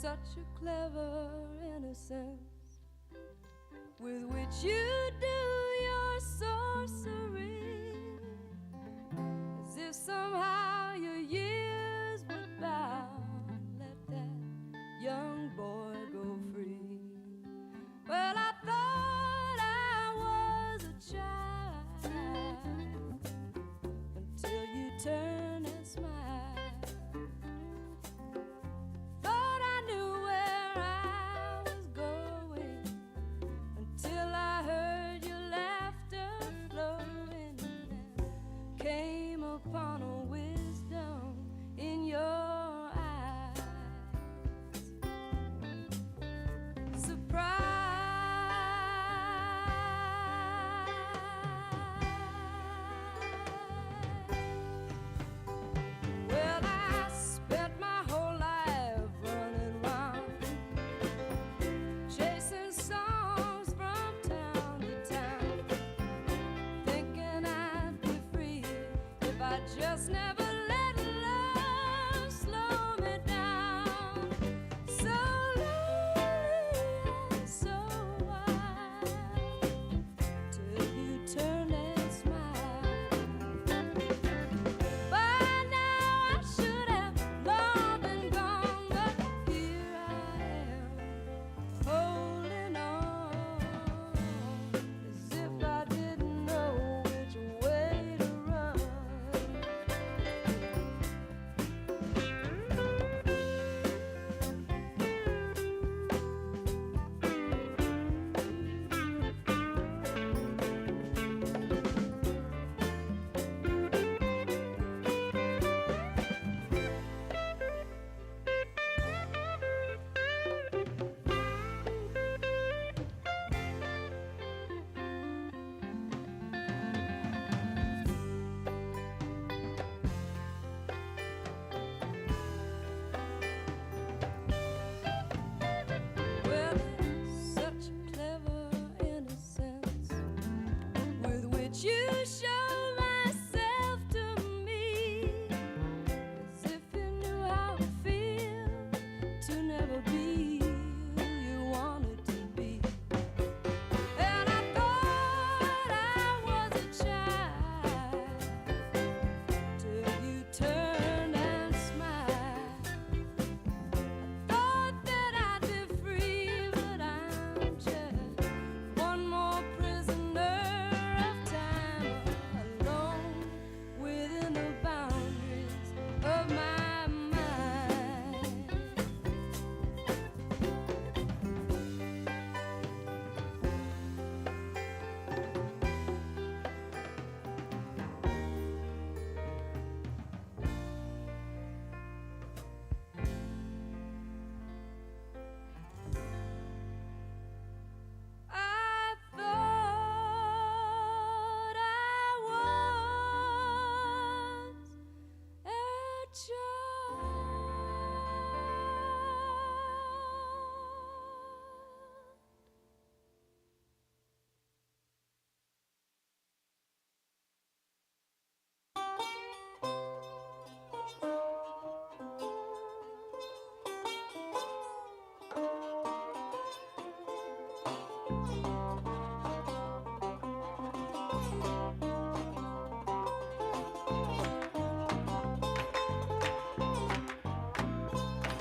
such a clever innocence with which you do your sorcery, as if somehow your years would bound, let that young boy go free. Well, I thought I was a child until you turned and smiled. Thought I knew where I was going until I heard your laughter flowing, and came upon a wisdom in your eyes. Surprise. Well, I spent my whole life running round, chasing songs from town to town, thinking I'd be free if I just never let love slow me down. So lonely and so wild, till you turned and smiled. By now I should have long been gone, but here I am, holding on, as if I didn't know which way to run. Well, there's such a clever innocence with which you show myself to me, as if you knew how it feels to never be who you wanted to be. And I thought I was a child till you turned and smiled. Thought that I'd be free, but I'm just one more prisoner of time, alone within the boundaries of my mind. I thought I was a child.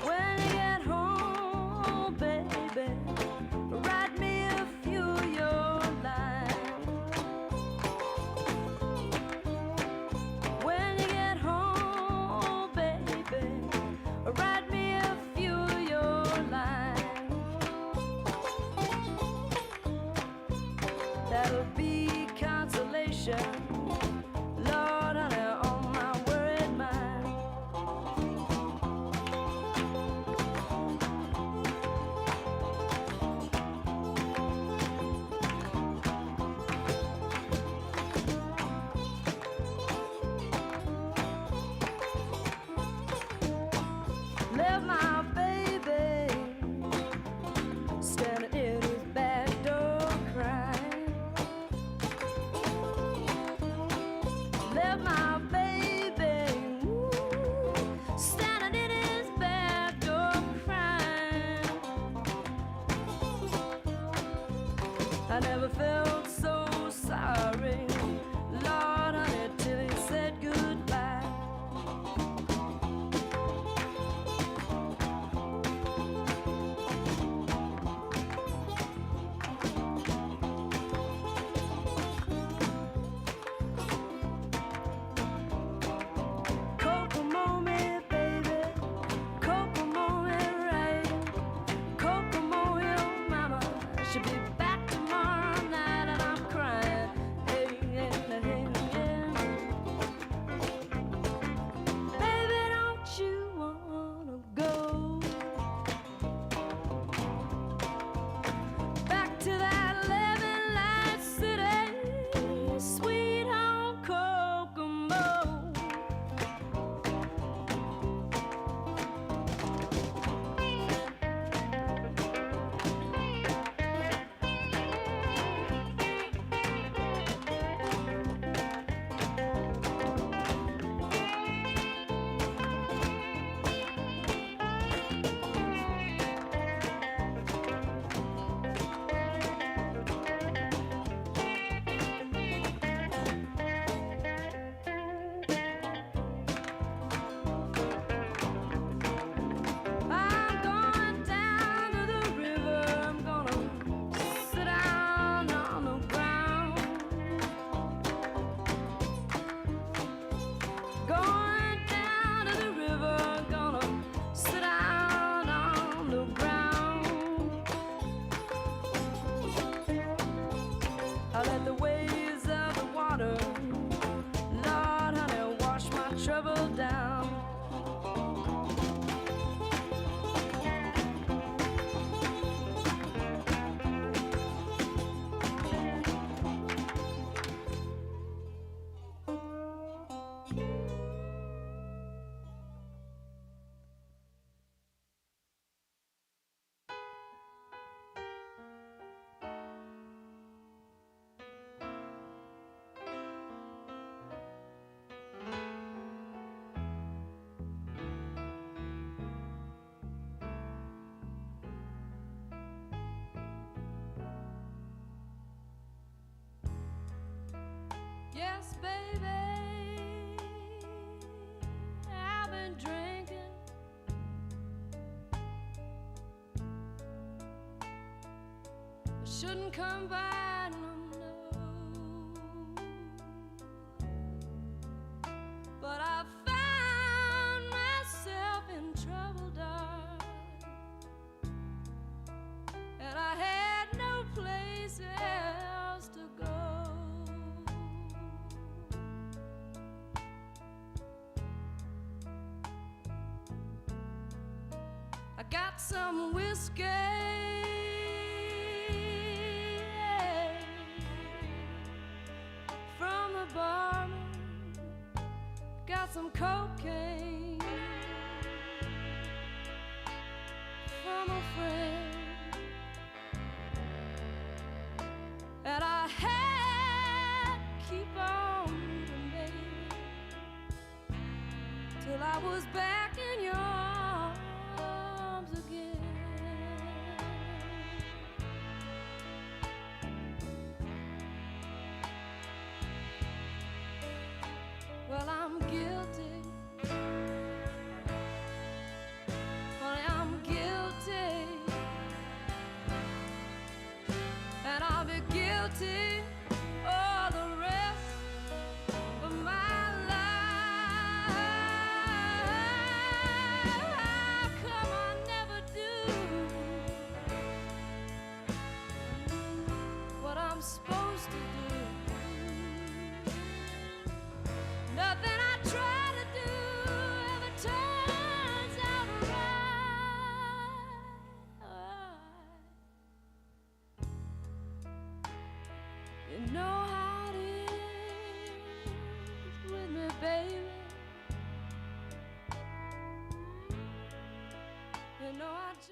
When you get home, baby, write me a few of your lines. When you get home, baby, write me a few of your lines. That'll be consolation, Lord, honey, on my worried mind. Left my baby standing in his back door crying. Left my baby standing in his back door crying. I never felt so sorry, Lord, honey, till he said goodbye. Kokomo me, baby, Kokomo me right, Kokomo your mama, she'll be back tomorrow night and I'm crying, hey, yeah, hey, yeah. Baby, don't you wanna go back to that living light city, sweet home Kokomo? I'm going down to the river. I'm gonna sit down on the ground. Going down to the river. Gonna sit down on the ground. I let the waves of the water, Lord, honey, wash my trouble down. Yes, baby, I've been drinking. I shouldn't come by, no. But I found myself in trouble, darling, and I had no place else to go. I got some whiskey from the barman, got some cocaine from a friend, and I had to keep on moving, baby, till I was back in your arms again. Well, I'm guilty, honey, I'm guilty, and I'll be guilty all the rest of my life. How come I never do what I'm supposed to do? Nothing I try to do ever turns out right. You know how it is with me, baby. You know I just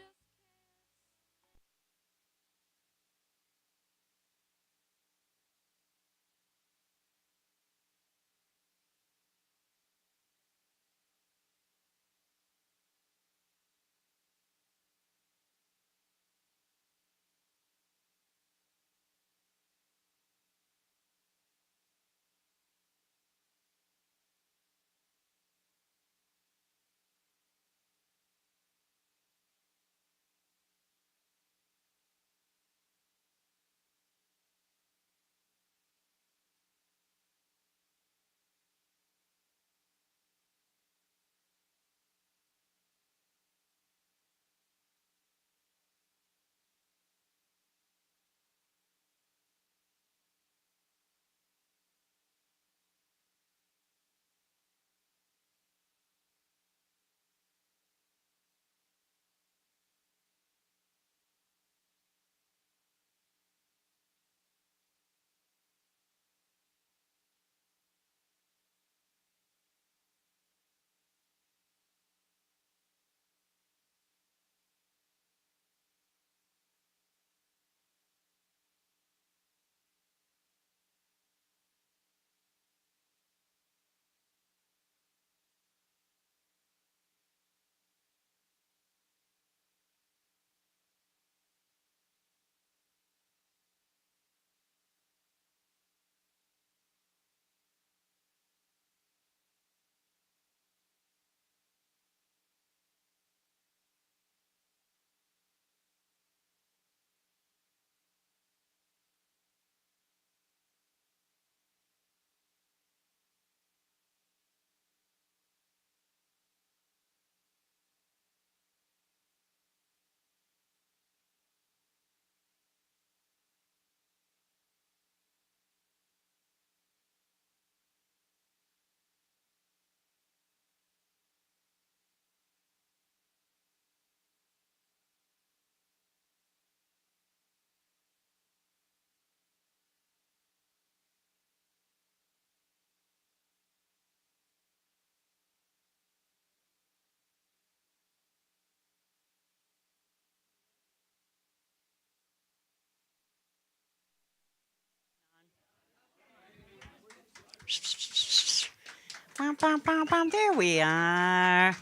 There we are.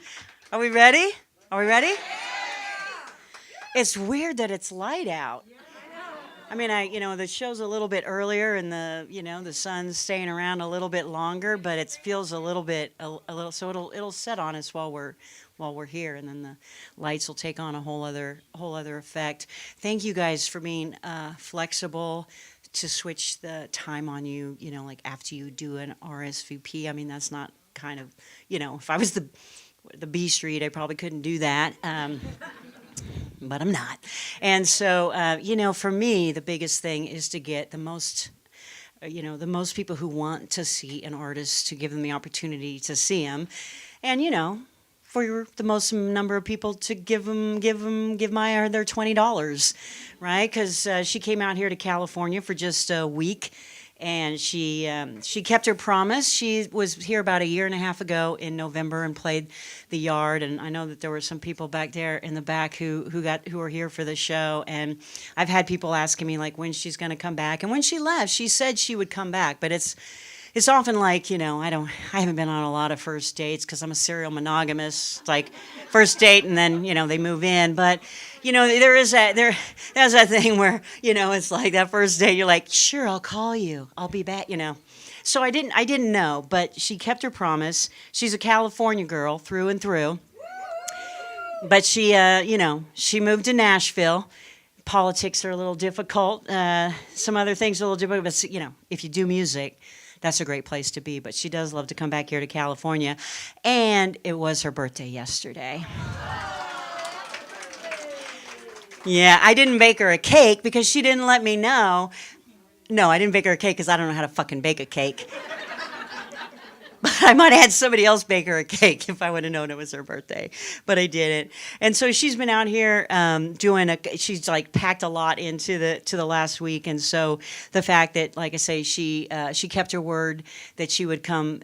Are we ready? Are we ready? It's weird that it's light out. I mean, the show's a little bit earlier, and the sun's staying around a little bit longer, but it feels a little bit, a little. So it'll set on us while we're here, and then the lights will take on a whole other effect. Thank you guys for being flexible to switch the time on you. Like after you do an RSVP. I mean, that's not kind of, if I was the B Street, I probably couldn't do that. But I'm not. And so, for me, the biggest thing is to get the most people who want to see an artist, to give them the opportunity to see him. And, for the most number of people to give Maia their $20, right? Because she came out here to California for just a week. And she kept her promise. She was here about a year and a half ago in November and played the Yard. And I know that there were some people back there in the back who were here for the show. And I've had people asking me like when she's going to come back. And when she left, she said she would come back. But it's often like, I haven't been on a lot of first dates because I'm a serial monogamist. Like first date and then they move in. But there's that thing where it's like that first date, you're like, sure, I'll call you, I'll be back. So I didn't know, but she kept her promise. She's a California girl through and through, but she moved to Nashville. Politics are a little difficult. Some other things are a little difficult, but if you do music, that's a great place to be. But she does love to come back here to California, and it was her birthday yesterday. Yeah, I didn't bake her a cake because she didn't let me know. No, I didn't bake her a cake because I don't know how to fucking bake a cake. But I might have had somebody else bake her a cake if I would have known it was her birthday. But I didn't. And so she's been out here she's like packed a lot into the last week. And so the fact that, like I say, she kept her word that she would come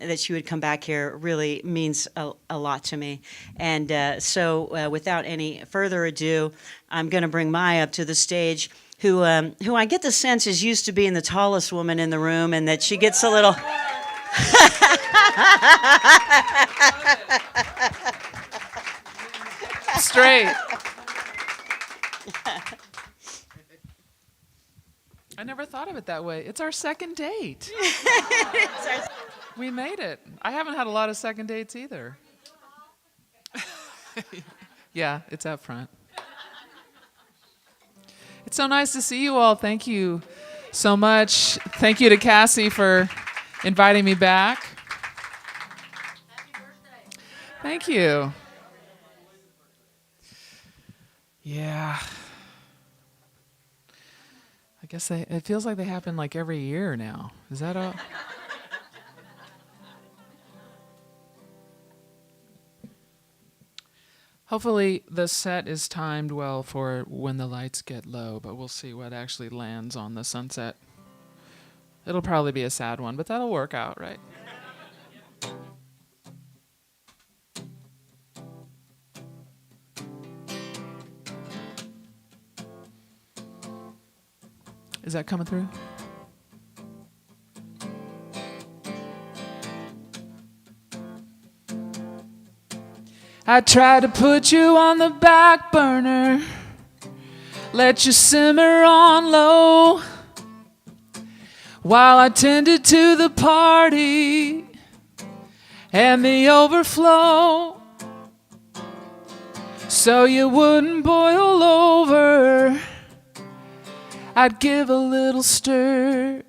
back here really means a lot to me. And so without any further ado, I'm going to bring Maia up to the stage, who I get the sense is used to being the tallest woman in the room, and that she gets a little. Straight. I never thought of it that way. It's our second date. We made it. I haven't had a lot of second dates either. Yeah, it's up front. It's so nice to see you all. Thank you so much. Thank you to Cassie for inviting me back. Happy birthday. Thank you. Yeah. I guess it feels like they happen like every year now. Is that all? Hopefully the set is timed well for when the lights get low, but we'll see what actually lands on the sunset. It'll probably be a sad one, but that'll work out, right? Is that coming through? I tried to put you on the back burner, let you simmer on low, while I tended to the party and the overflow, so you wouldn't boil over. I'd give a little stir,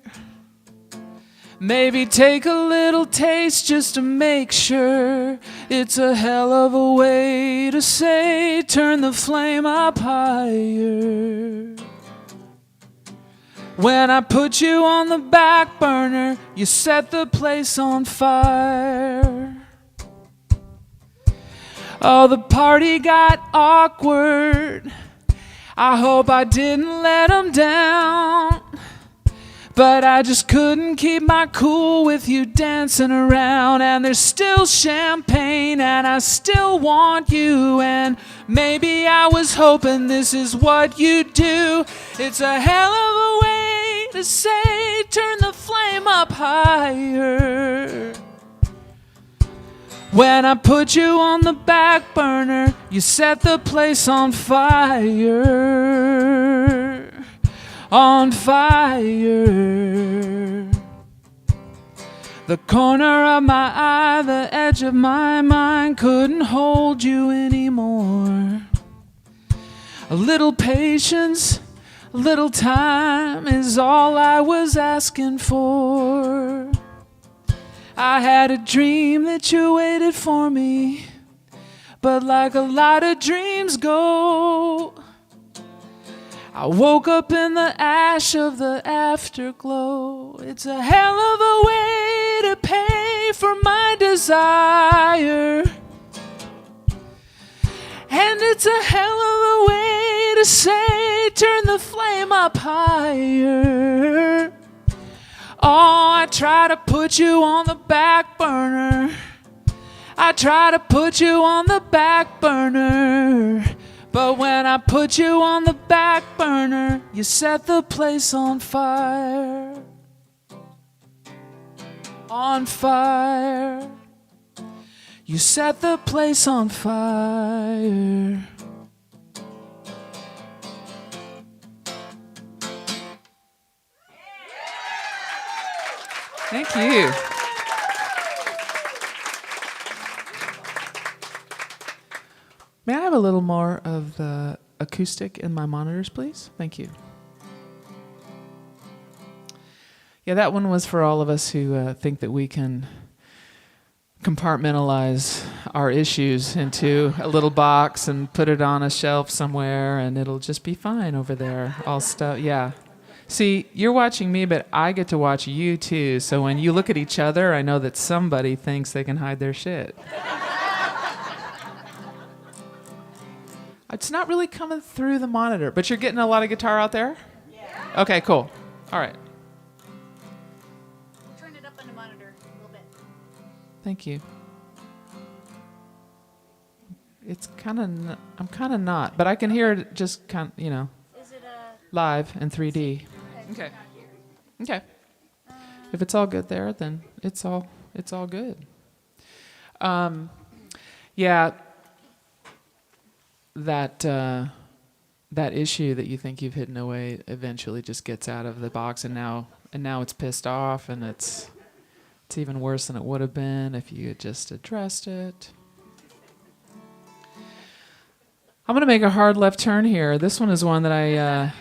maybe take a little taste just to make sure. It's a hell of a way to say, turn the flame up higher. When I put you on the back burner, you set the place on fire. Oh, the party got awkward. I hope I didn't let them down. But I just couldn't keep my cool with you dancing around. And there's still champagne and I still want you. And maybe I was hoping this is what you do. It's a hell of a way to say, turn the flame up higher. When I put you on the back burner, you set the place on fire. On fire. The corner of my eye, the edge of my mind couldn't hold you anymore. A little patience, a little time is all I was asking for. I had a dream that you waited for me, but like a lot of dreams go, I woke up in the ash of the afterglow. It's a hell of a way to pay for my desire, and it's a hell of a way to say, turn the flame up higher. Oh, I try to put you on the back burner. I try to put you on the back burner. But when I put you on the back burner, you set the place on fire. On fire. You set the place on fire. Thank you. May I have a little more of the acoustic in my monitors, please? Thank you. Yeah, that one was for all of us who think that we can compartmentalize our issues into a little box and put it on a shelf somewhere and it'll just be fine over there. All stuff, yeah. See, you're watching me, but I get to watch you too. So when you look at each other, I know that somebody thinks they can hide their shit. It's not really coming through the monitor, but you're getting a lot of guitar out there? Yeah. Okay, cool. All right. We'll turn it up on the monitor a little bit. Thank you. It's kind of, I'm kind of not, but I can hear it just kind of, you know, Is it live in 3D. Okay. Okay. If it's all good there, then it's all good. Yeah. That issue that you think you've hidden away eventually just gets out of the box, and now it's pissed off, and it's even worse than it would have been if you had just addressed it. I'm gonna make a hard left turn here. This one is one that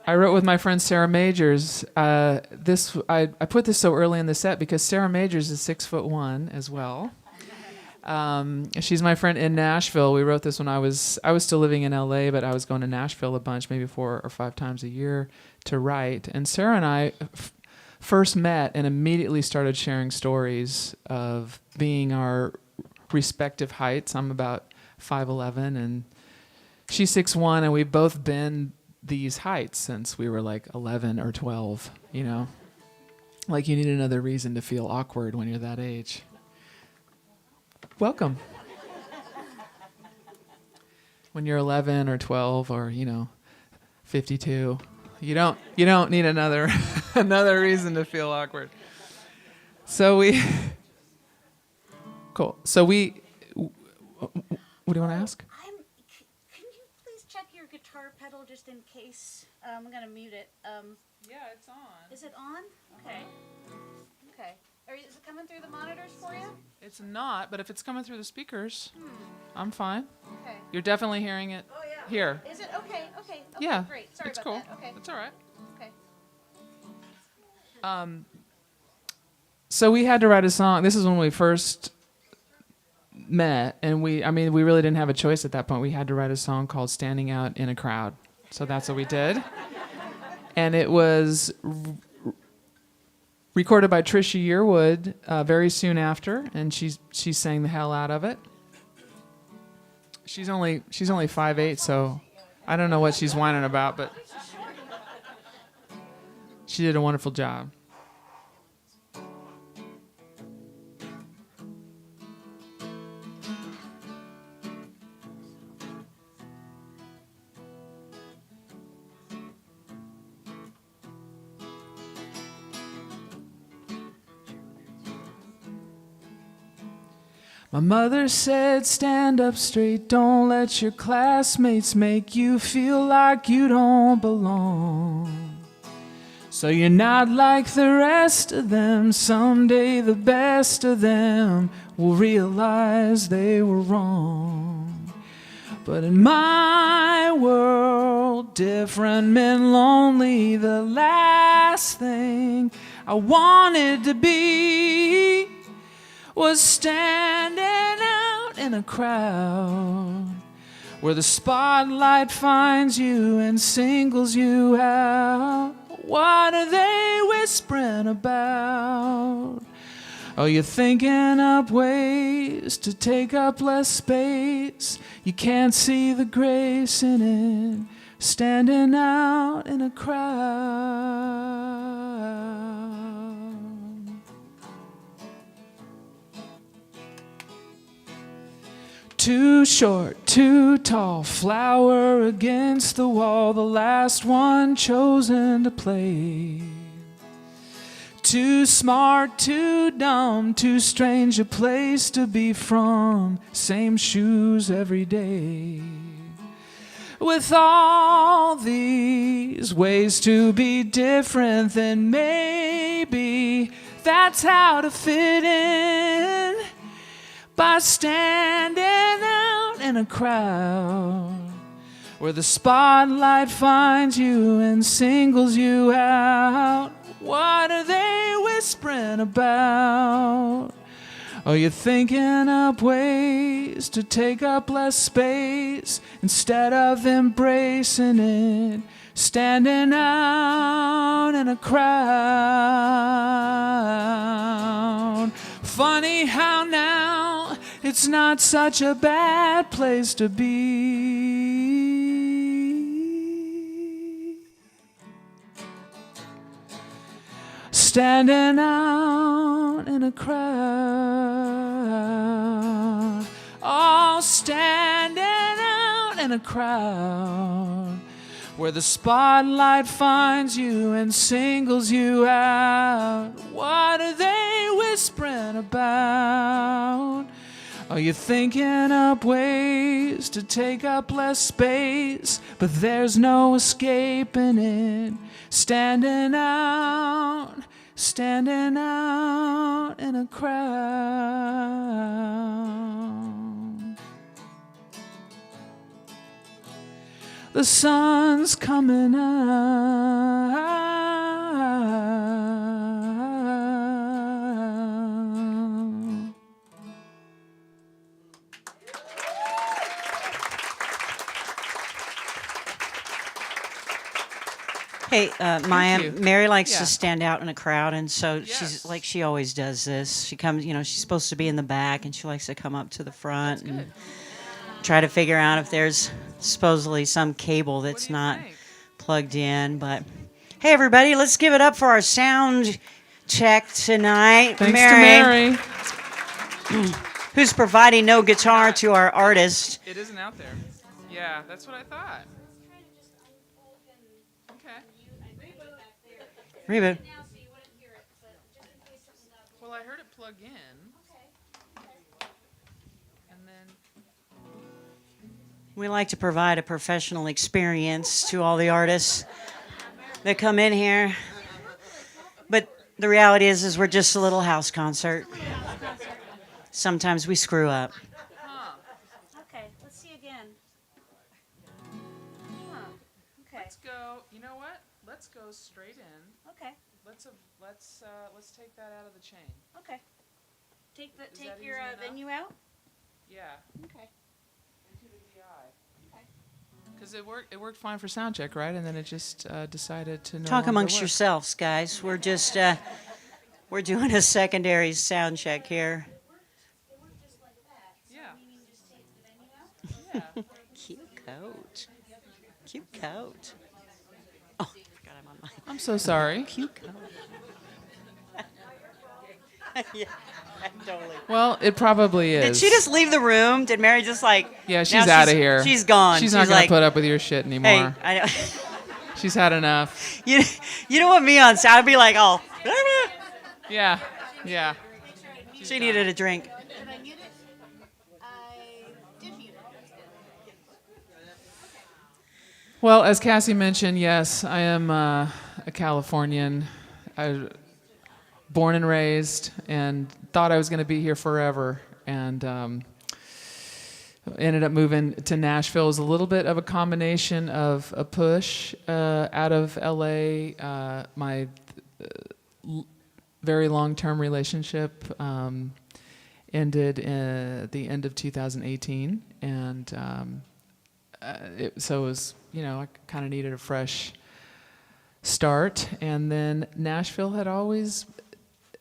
I wrote with my friend Sarah Majors. I put this so early in the set because Sarah Majors is 6'1" as well. She's my friend in Nashville. We wrote this when I was still living in LA, but I was going to Nashville a bunch, maybe 4 or 5 times a year to write. And Sarah and I first met and immediately started sharing stories of being our respective heights. I'm about 5'11", and she's 6'1", and we've both been these heights since we were like 11 or 12, you know? Like you need another reason to feel awkward when you're that age. Welcome. When you're 11 or 12 or, 52, you don't need another another reason to feel awkward. Cool. So what do you want to ask? Can you please check your guitar pedal just in case? I'm going to mute it. Yeah, it's on. Is it on? Okay. Okay. Is it coming through the monitors for you? It's not, but if it's coming through the speakers, I'm fine. Okay. You're definitely hearing it here. Is it? Okay. Okay. Yeah. Great. Sorry it's about cool. that. Okay. It's all right. Okay. So we had to write a song. This is when we first met, and we really didn't have a choice at that point. We had to write a song called Standing Out in a Crowd. So that's what we did. And it was recorded by Trisha Yearwood very soon after, and she sang the hell out of it. She's only 5'8", so I don't know what she's whining about, but she did a wonderful job. My mother said, stand up straight, don't let your classmates make you feel like you don't belong. So you're not like the rest of them. Someday the best of them will realize they were wrong. But in my world, different meant lonely. The last thing I wanted to be was standing out in a crowd where the spotlight finds you and singles you out. What are they whispering about? Oh, you're thinking up ways to take up less space. You can't see the grace in it, standing out in a crowd. Too short, too tall, flower against the wall, the last one chosen to play. Too smart, too dumb, too strange a place to be from, same shoes every day. With all these ways to be different, then maybe that's how to fit in. By standing out in a crowd where the spotlight finds you and singles you out. What are they whispering about? Oh, you're thinking up ways to take up less space instead of embracing it, standing out in a crowd. Funny how now it's not such a bad place to be. Standing out in a crowd. Oh, standing out in a crowd where the spotlight finds you and singles you out. What are they whispering about? Are you thinking up ways to take up less space, but there's no escaping it? Standing out in a crowd. The sun's coming out. Hey, Maia, you. Mary likes Yeah. to stand out in a crowd, and so Yes. she's like she always does this. She comes, she's supposed to be in the back, and she likes to come up to the front and try to figure out if there's supposedly some cable that's do you not think? plugged in. But hey, everybody, let's give it up for our sound check tonight. Thanks to Mary. Who's providing no guitar to our artist. It isn't out there. Yeah, that's what I thought. Okay. Reba. Well, I heard it plug in. And then We like to provide a professional experience to all the artists that come in here. But the reality is we're just a little house concert. Sometimes we screw up. Okay, let's see again. Huh. Okay. let's go. You know what? Let's go straight in. Okay. Let's take that out of the chain. Okay. Take that your easy enough? venue out. Yeah. Okay. Into the VI. Because it worked fine for sound check, right? And then it just decided to no Talk longer amongst work. yourselves, guys. We're just we're doing a secondary sound check here. Yeah. Cute coat. Cute coat. Oh, I forgot I'm on my I'm so sorry. cute coat. Yeah, totally. Well, it probably is. Did she just leave the room? Did Mary just like? Yeah, she's now out of here. She's gone. She's not gonna like, put up with your shit Hey, anymore. I know. She's had enough. you don't want me on sound. I'd be like, oh. Yeah. Yeah. She needed a drink. Did I mute it? Well, as Cassie mentioned, yes, I am a Californian. Born and raised, and thought I was going to be here forever, and ended up moving to Nashville. It was a little bit of a combination of a push out of LA. My very long-term relationship ended at the end of 2018, and so it was, I kind of needed a fresh start. And then Nashville had always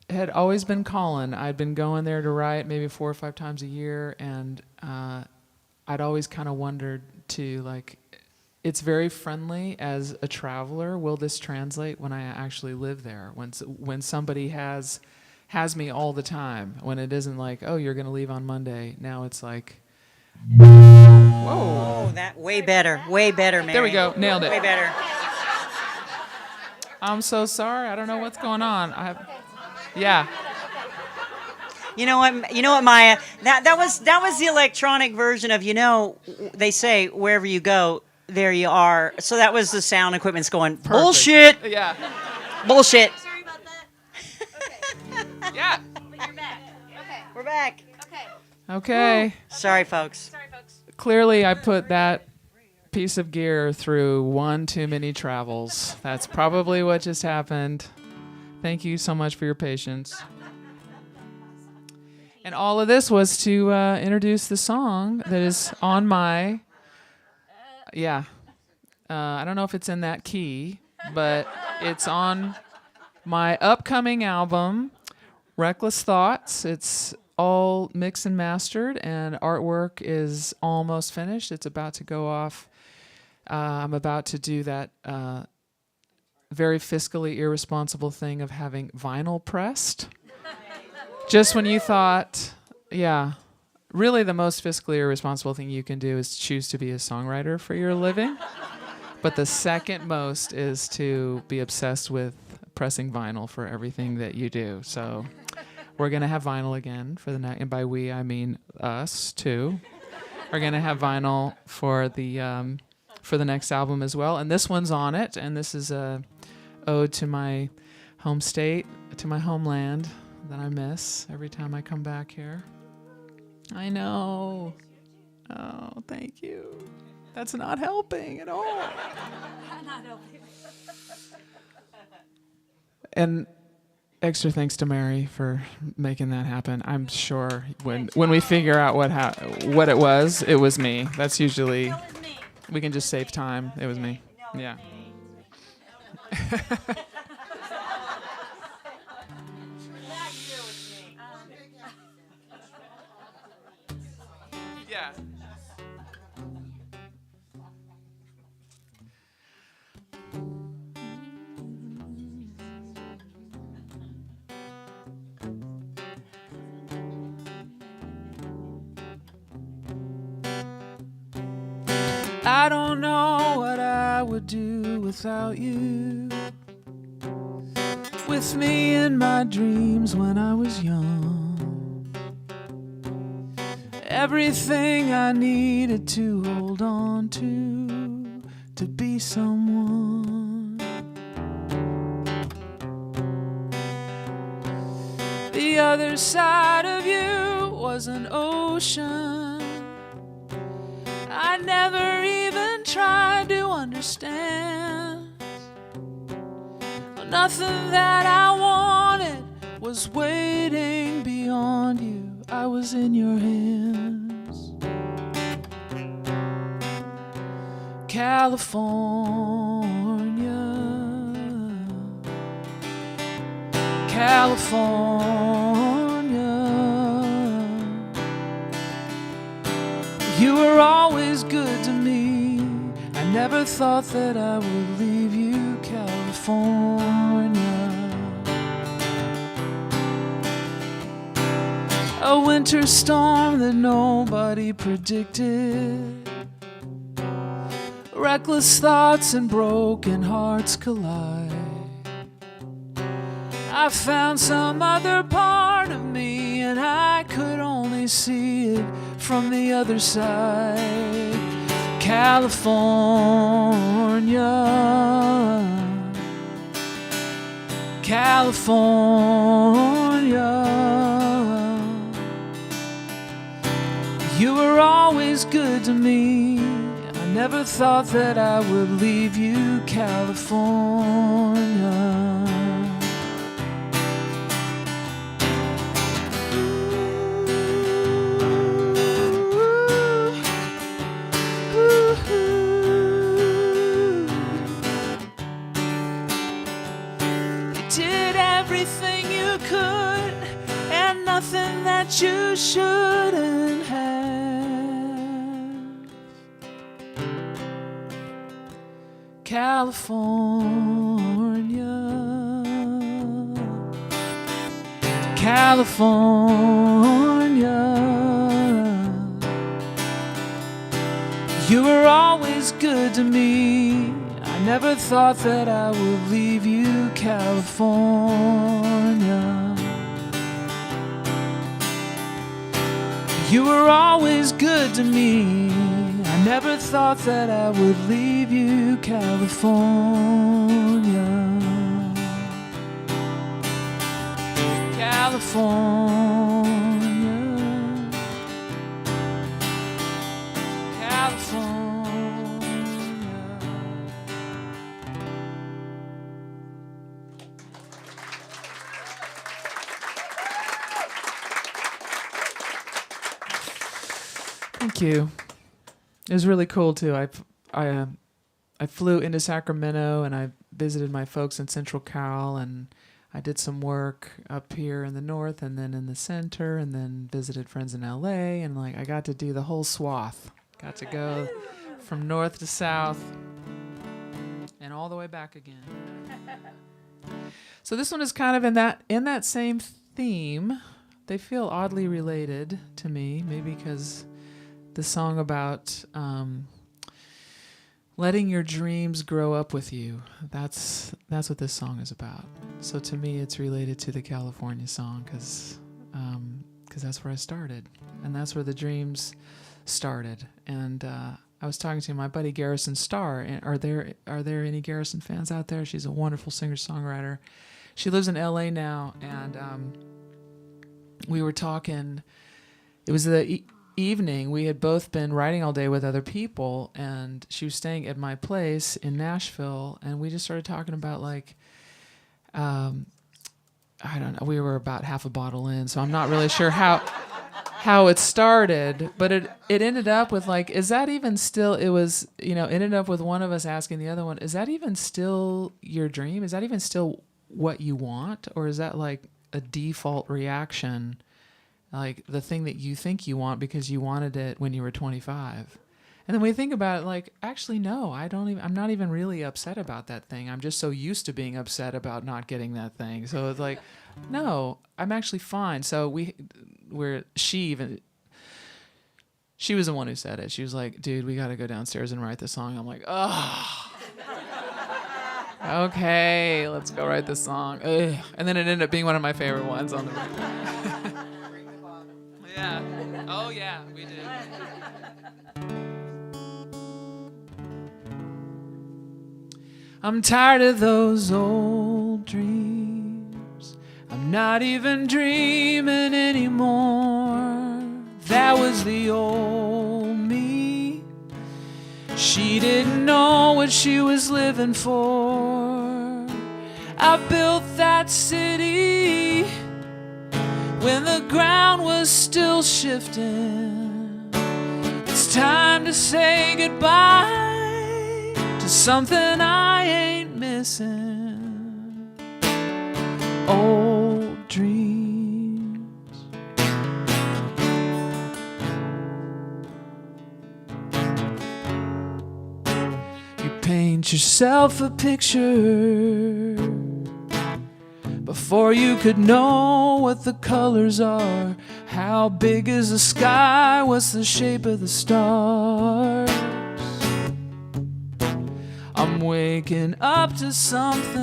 been calling. I'd been going there to write maybe 4 or 5 times a year, and I'd always kind of wondered too, like, it's very friendly as a traveler. Will this translate when I actually live there? When somebody has me all the time, when it isn't like, oh, you're going to leave on Monday. Now it's like, whoa. Oh, that way better, Mary. There we go, nailed it. Way better. I'm so sorry. I don't know what's going on. Yeah. You know what, Maya? That was the electronic version of, they say wherever you go, there you are. So that was the sound equipment's going, Perfect. bullshit. Yeah. Bullshit. Sorry about that. Okay. Yeah. But you're back. Okay. We're back. Okay. Okay. Sorry, folks. Sorry, folks. Clearly, I put that piece of gear through one too many travels. That's probably what just happened. Thank you so much for your patience. And all of this was to introduce the song that is on my... I don't know if it's in that key, but it's on my upcoming album, Reckless Thoughts. It's all mixed and mastered, and artwork is almost finished. It's about to go off. I'm about to do that very fiscally irresponsible thing of having vinyl pressed. Just when you thought, really the most fiscally irresponsible thing you can do is choose to be a songwriter for your living. But the second most is to be obsessed with pressing vinyl for everything that you do. So we're going to have vinyl again for the next, and by we, I mean us too. We're going to have vinyl for the next album as well. And this one's on it, and this is a ode to my home state, to my homeland that I miss every time I come back here. I know. Oh, thank you. That's not helping at all. Not helping. And extra thanks to Mary for making that happen. I'm sure when we figure out what it was me. That's usually, That was me. we can just save time. It was me. Yeah. Yeah. I don't know what I would do without you. With me in my dreams when I was young. Everything I needed to hold on to be someone. The other side of you was an ocean I never even tried to understand. Nothing that I wanted was waiting beyond you. I was in your hands. California, California, you were always good to me. I never thought that I would leave you, California. A winter storm that nobody predicted. Reckless thoughts and broken hearts collide. I found some other part of me, and I could only see it from the other side. California, California. You were always good to me. I never thought that I would leave you, California. Everything you could, and nothing that you shouldn't have. California, California. You were always good to me. I never thought that I would leave you, California. You were always good to me. I never thought that I would leave you, California. California, California. Thank you. It was really cool too. I flew into Sacramento and I visited my folks in Central Cal, and I did some work up here in the north and then in the center, and then visited friends in LA, and like I got to do the whole swath. Got to go from north to south and all the way back again. So this one is kind of in that same theme. They feel oddly related to me, maybe because the song about letting your dreams grow up with you. That's what this song is about. So to me, it's related to the California song because that's where I started, and that's where the dreams started. And I was talking to my buddy Garrison Starr. And are there any Garrison fans out there? She's a wonderful singer-songwriter. She lives in LA now, and we were talking. It was the evening. We had both been writing all day with other people, and she was staying at my place in Nashville, and we just started talking about like I don't know, we were about half a bottle in, so I'm not really sure how it started, but it ended up with like, is that even still, it was, it ended up with one of us asking the other one, is that even still your dream? Is that even still what you want? Or is that like a default reaction, like the thing that you think you want because you wanted it when you were 25? And then we think about it like, actually, no, I'm not even really upset about that thing. I'm just so used to being upset about not getting that thing. So it's like, no, I'm actually fine. So she was the one who said it. She was like, dude, we got to go downstairs and write this song. I'm like, oh, okay, let's go write this song. Ugh. And then it ended up being one of my favorite ones on the record. Yeah. Oh, yeah, we did. I'm tired of those old dreams. I'm not even dreaming anymore. That was the old me. She didn't know what she was living for. I built that city when the ground was still shifting. It's time to say goodbye to something I ain't missing. Old dreams. You paint yourself a picture before you could know what the colors are. How big is the sky? What's the shape of the stars? I'm waking up to something.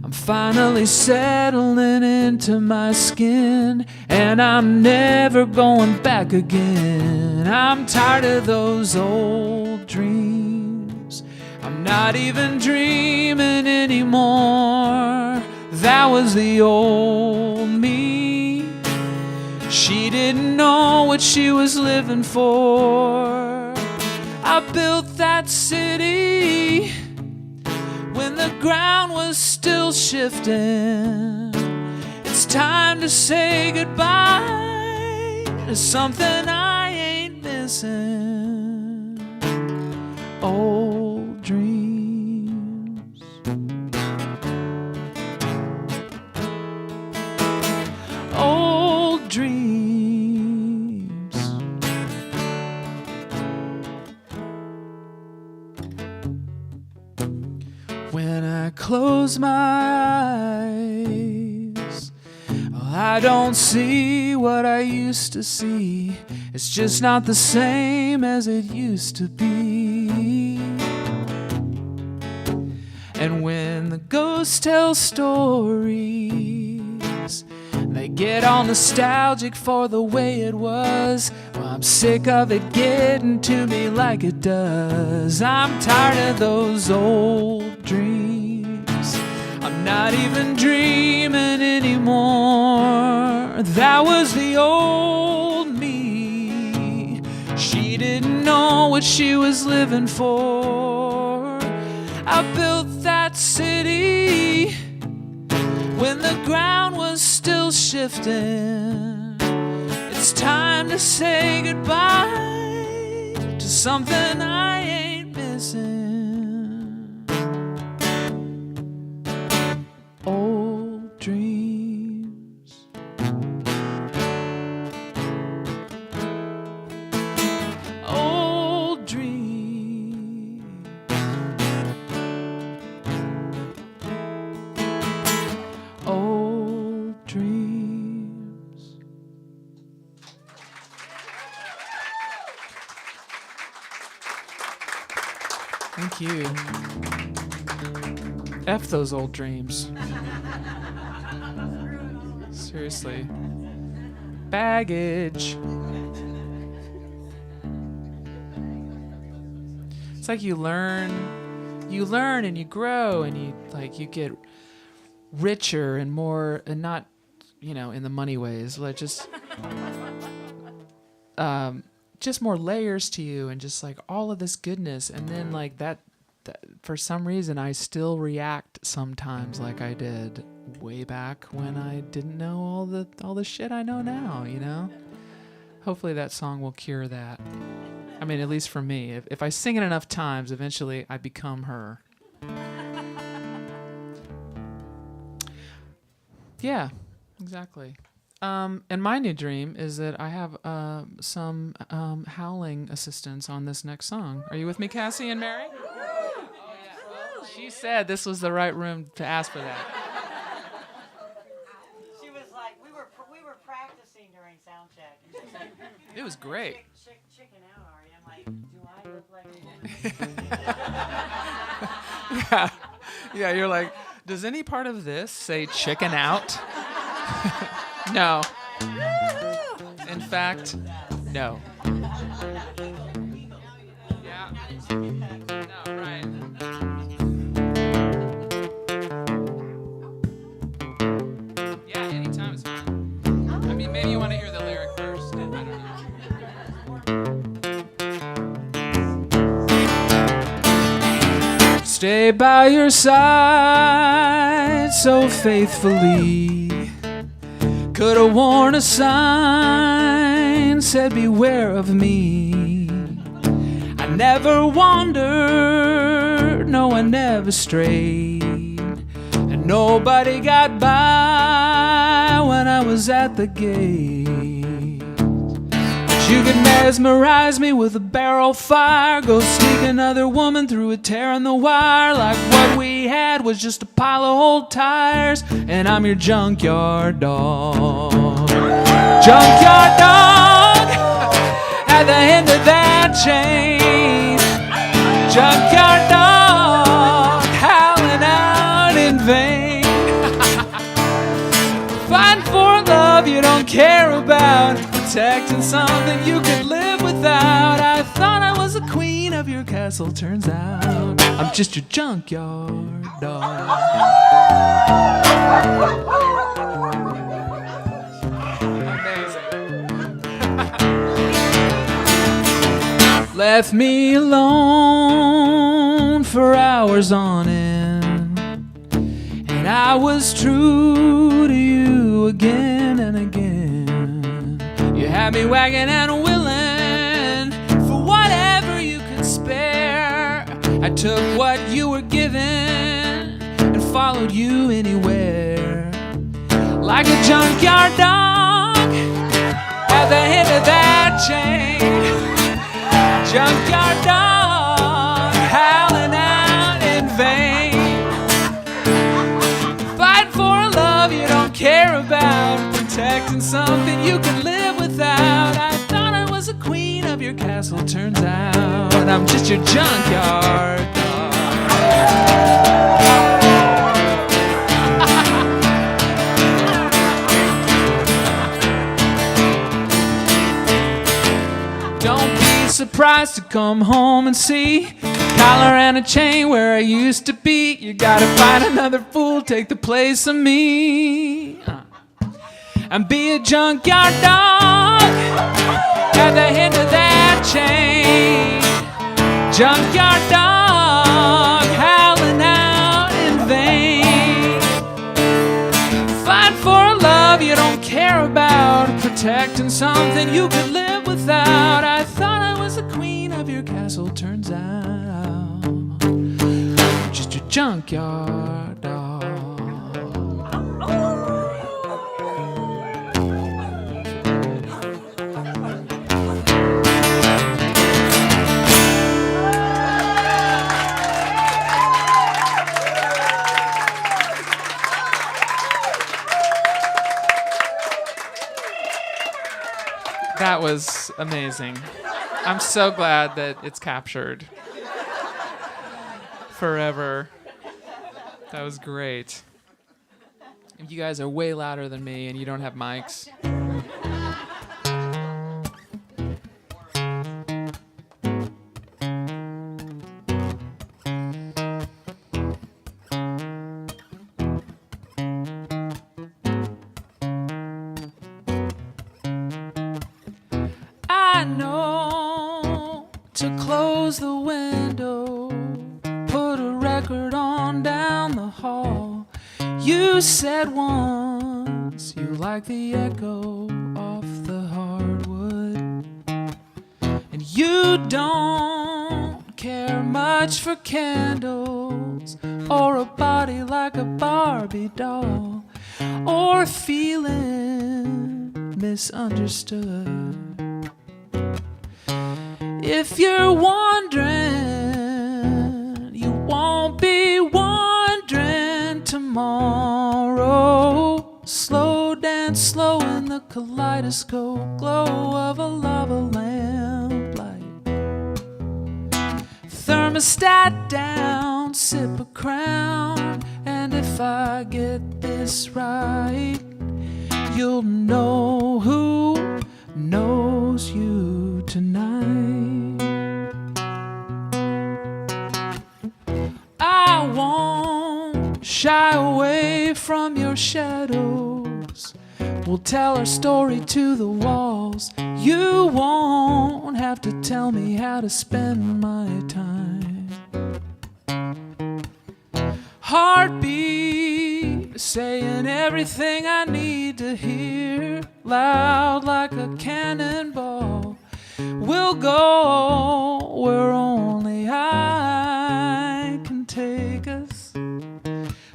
I'm finally settling into my skin, and I'm never going back again. I'm tired of those old dreams. I'm not even dreaming anymore. That was the old me. She didn't know what she was living for. I built that city when the ground was still shifting. It's time to say goodbye to something I ain't missing. Old dreams. Old dreams. When I close my eyes, I don't see what I used to see. It's just not the same as it used to be. And when the ghosts tell stories, they get all nostalgic for the way it was. Well, I'm sick of it getting to me like it does. I'm tired of those old dreams. I'm not even dreaming anymore. That was the old me. She didn't know what she was living for. I built that city when the ground was still shifting. It's time to say goodbye to something I ain't missing. Old dreams. Old dreams. Old dreams. Thank you. F those old dreams. Seriously. Baggage. It's like you learn and you grow and you get richer and more, and not, in the money ways, like just more layers to you, and just like all of this goodness. And then like that for some reason I still react sometimes like I did way back when I didn't know all the shit I know now, Hopefully that song will cure that. I mean, at least for me. If I sing it enough times, eventually I become her. Yeah, exactly. And my new dream is that I have some howling assistance on this next song. Are you with me, Cassie and Mary? Oh, yeah. She said this was the right room to ask for that. She was like, we were practicing during sound check. And she said, It was great. Chicken out, Ari. I'm like, do I look like a woman? Yeah, you're like, does any part of this say chicken out? No. In fact, no. Yeah. No, right. Yeah, anytime is fine. I mean, maybe you want to hear the lyric first. I don't know. Stay by your side so faithfully. Could have worn a sign, said beware of me. I never wandered, no, I never strayed. And nobody got by when I was at the gate. But you could mesmerize me with a barrel fire, go sneak another woman through a tear in the wire, like what we had was just a pile of old tires, and I'm your junkyard dog. Junkyard dog at the end of that chain. Junkyard dog howling out in vain. protecting something you could live without. I thought I was the queen of your castle. Turns out I'm just your junkyard dog. Left me alone for hours on end, and I was true to you again and again. You had me wagging and willing for whatever you could spare. I took what you were given and followed you anywhere. Like a junkyard dog at the end of that chain. Junkyard dog howling out in vain. Fighting for a love you don't care about, protecting something you can live without. I thought I was the queen of your castle. Turns out I'm just your junkyard dog. Don't be surprised to come home and see collar and a chain where I used to be. You gotta find another fool, take the place of me, and be a junkyard dog at the end of that chain. Junkyard dog howling out in vain. Fight for a love you don't care about, protecting something you could live without. I thought I was the queen of your castle. Turns out just a junkyard dog. That was amazing. I'm so glad that it's captured forever. That was great. You guys are way louder than me and you don't have mics. I know to close the window, put a record on down the hall. You said once you like the echo off the hardwood, and you don't care much for candles or a body like a Barbie doll, or feeling misunderstood. If you're wondering, you won't be wondering tomorrow. Slow dance slow in the kaleidoscope glow of a lava lamplight. Thermostat down, sip a crown, and if I get this right, you'll know who knows you tonight. I won't shy away from your shadows. We'll tell our story to the walls. You won't have to tell me how to spend my time. Heartbeat saying everything I need to hear, loud like a cannonball. We'll go where only I can take us.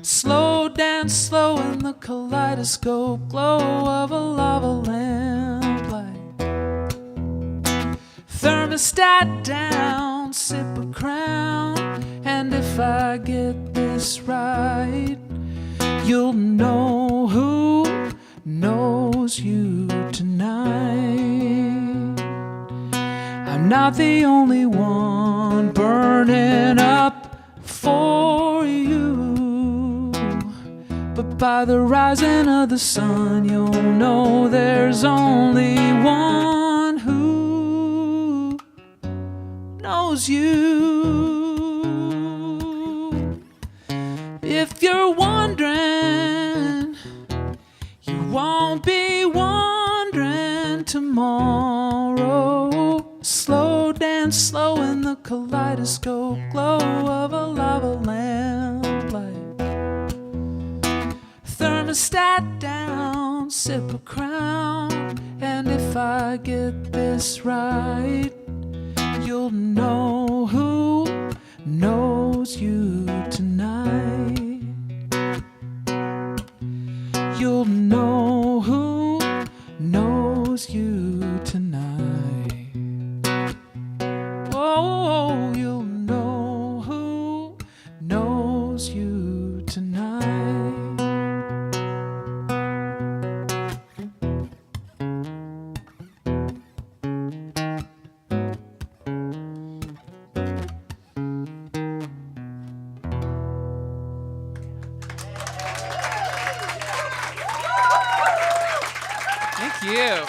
Slow dance slow in the kaleidoscope glow of a lava lamplight. Thermostat down, sip a crown, and if I get this right, you'll know who knows you tonight. I'm not the only one burning up for you, but by the rising of the sun, you'll know there's only one who knows you. If you're wondering, you won't be wondering tomorrow. Slow dance slow in the kaleidoscope glow of a lava lamplight. Thermostat down, sip a crown, and if I get this right, you'll know who knows you tonight. You'll know who knows you tonight. Oh, you'll know who knows you tonight. Thank you.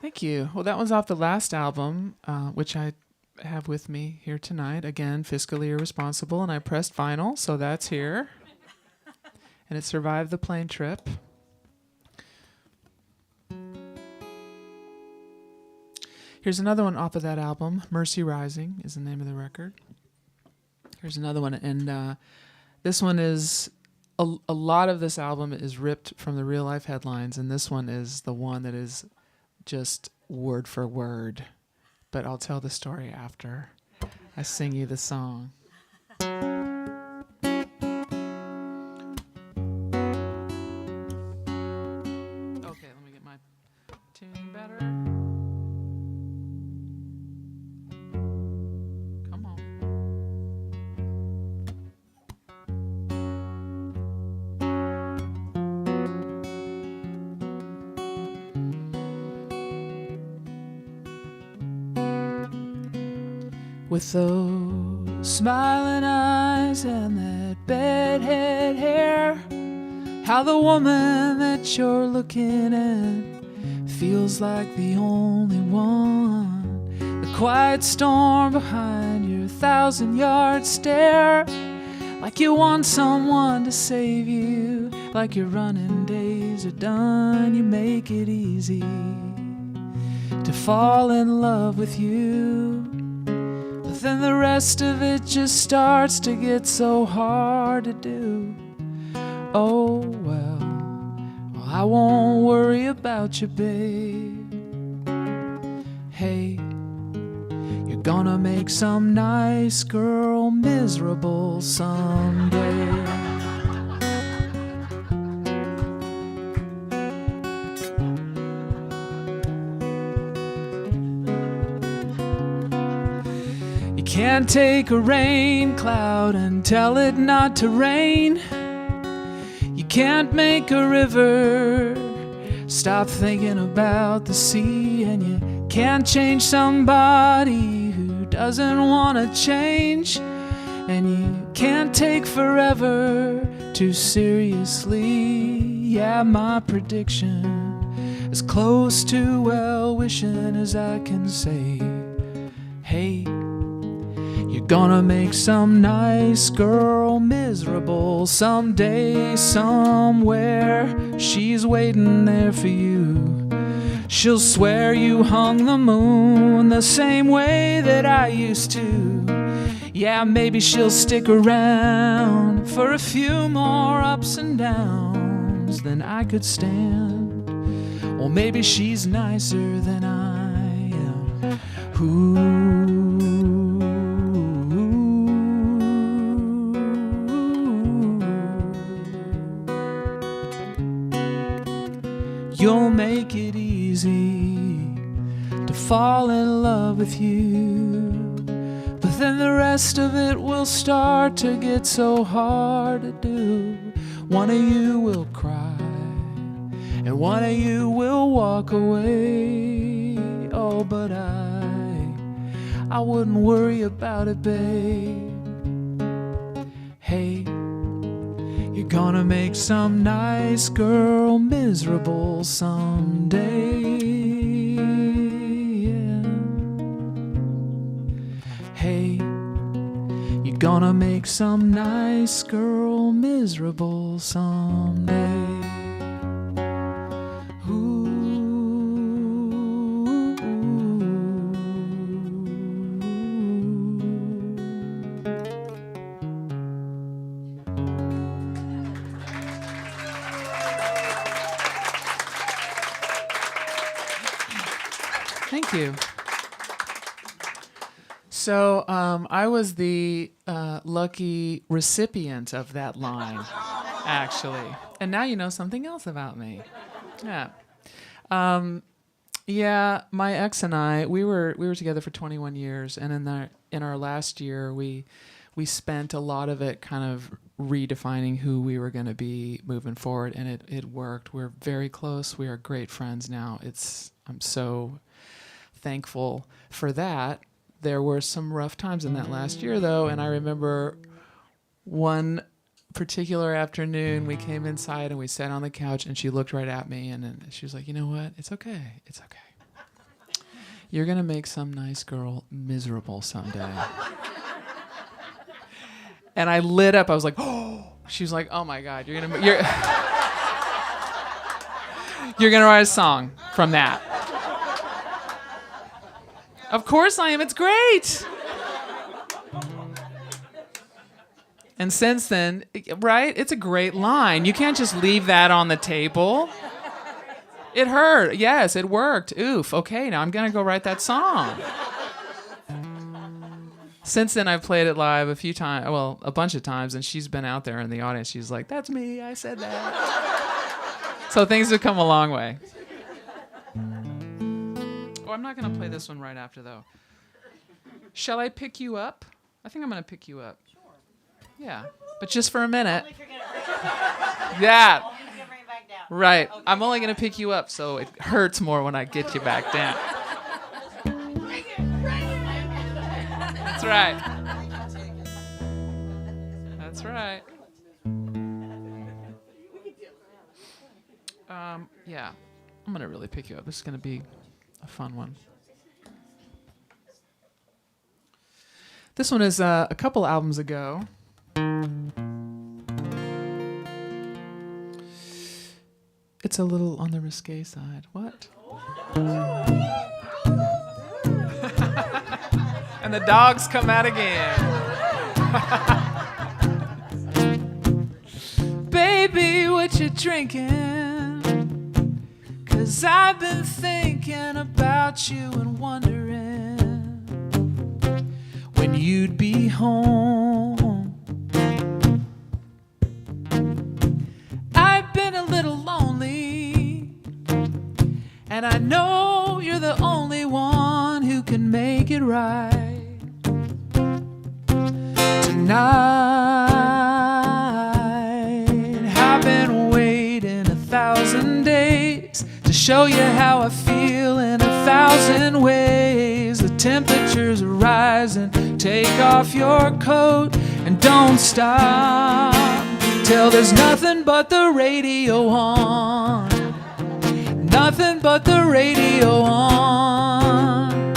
Thank you. Well, that was off the last album, which I have with me here tonight. Again, Fiscally Irresponsible, and I pressed vinyl, so that's here. And it survived the plane trip. Here's another one off of that album. Mercy Rising is the name of the record. Here's another one, and this one is, a lot of this album is ripped from the real life headlines, and this one is the one that is just word for word. But I'll tell the story after I sing you the song. Okay, let me get my tune better. Come on. With those smiling eyes and that bedhead hair, how the woman that you're looking at feels like the only one. The quiet storm behind your 1,000-yard stare, like you want someone to save you, like your running days are done. You make it easy to fall in love with you. Then the rest of it just starts to get so hard to do. Oh, well, I won't worry about you, babe. Hey, you're gonna make some nice girl miserable someday. Can't take a rain cloud and tell it not to rain. You can't make a river stop thinking about the sea, and you can't change somebody who doesn't want to change, and you can't take forever too seriously. Yeah, my prediction is close to well wishing as I can say. Hey, you're gonna make some nice girl miserable someday, somewhere. She's waiting there for you. She'll swear you hung the moon the same way that I used to. Yeah, maybe she'll stick around for a few more ups and downs than I could stand. Or maybe she's nicer than I am. You'll make it easy to fall in love with you, but then the rest of it will start to get so hard to do. One of you will cry, and one of you will walk away. Oh, but I wouldn't worry about it, babe. Hey, you're gonna make some nice girl miserable someday. Yeah. Hey, you're gonna make some nice girl miserable someday. Thank you. So I was the lucky recipient of that line, actually. And now you know something else about me. Yeah. Yeah, my ex and I, we were together for 21 years, and in our last year, we spent a lot of it kind of redefining who we were going to be moving forward, and it worked. We're very close. We are great friends now. I'm so thankful for that. There were some rough times in that last year, though, and I remember one particular afternoon we came inside and we sat on the couch, and she looked right at me, and she was like, "You know what? It's okay. It's okay. You're gonna make some nice girl miserable someday." And I lit up. I was like, "Oh!" She was like, "Oh my God, you're gonna write a song from that." Of course I am. It's great. And since then, right? It's a great line. You can't just leave that on the table. It hurt. Yes, it worked. Oof. Okay, now I'm going to go write that song. Since then, I've played it live a few times, well, a bunch of times, and she's been out there in the audience. She's like, "That's me. I said that." So things have come a long way. Oh, I'm not going to play this one right after, though. Shall I pick you up? I think I'm going to pick you up. Sure. Yeah, but just for a minute. Yeah. Right. Okay. I'm only going to pick you up, so it hurts more when I get you back down. That's right. That's right. Yeah, I'm going to really pick you up. This is going to be a fun one. This one is a couple albums ago. It's a little on the risque side. What? And the dogs come out again. Baby, what you drinking? 'Cause I've been thinking about you and wondering when you'd be home. I've been a little lonely, and I know you're the only one who can make it right tonight. I've been waiting 1,000 days to show you how I feel in 1,000 ways. The temperatures are rising. Take off your coat and don't stop till there's nothing but the radio on. Nothing but the radio on.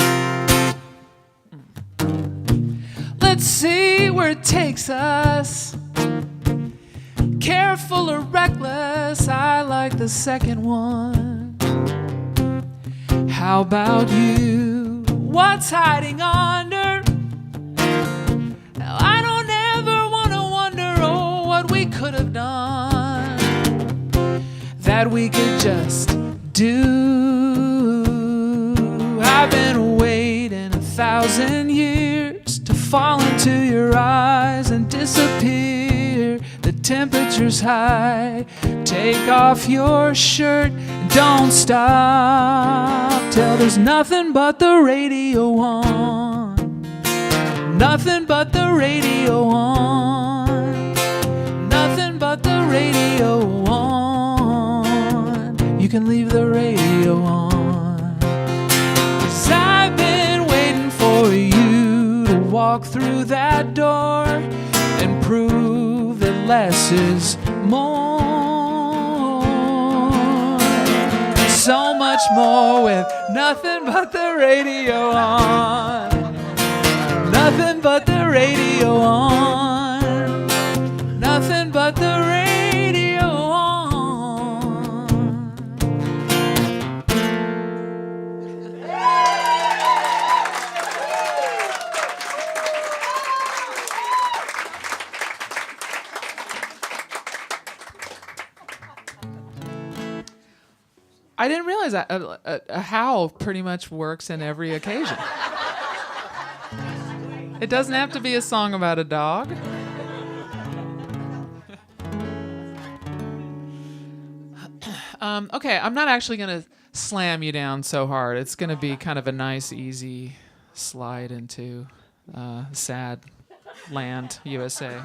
Let's see where it takes us. Careful or reckless, I like the second one. How about you? What's hiding under? Now I don't ever want to wonder, oh, what we could have done that we could just do. I've been waiting 1,000 years to fall into your eyes and disappear. The temperature's high. Take off your shirt and don't stop till there's nothing but the radio on. Nothing but the radio on. Nothing but the radio on. You can leave the radio on. 'Cause I've been waiting for you to walk through that door and prove that less is more. So much more with nothing but the radio on. Nothing but the radio on. Nothing but the radio on. I didn't realize that a howl pretty much works in every occasion. It doesn't have to be a song about a dog. Okay, I'm not actually going to slam you down so hard. It's going to be kind of a nice, easy slide into sad land, USA.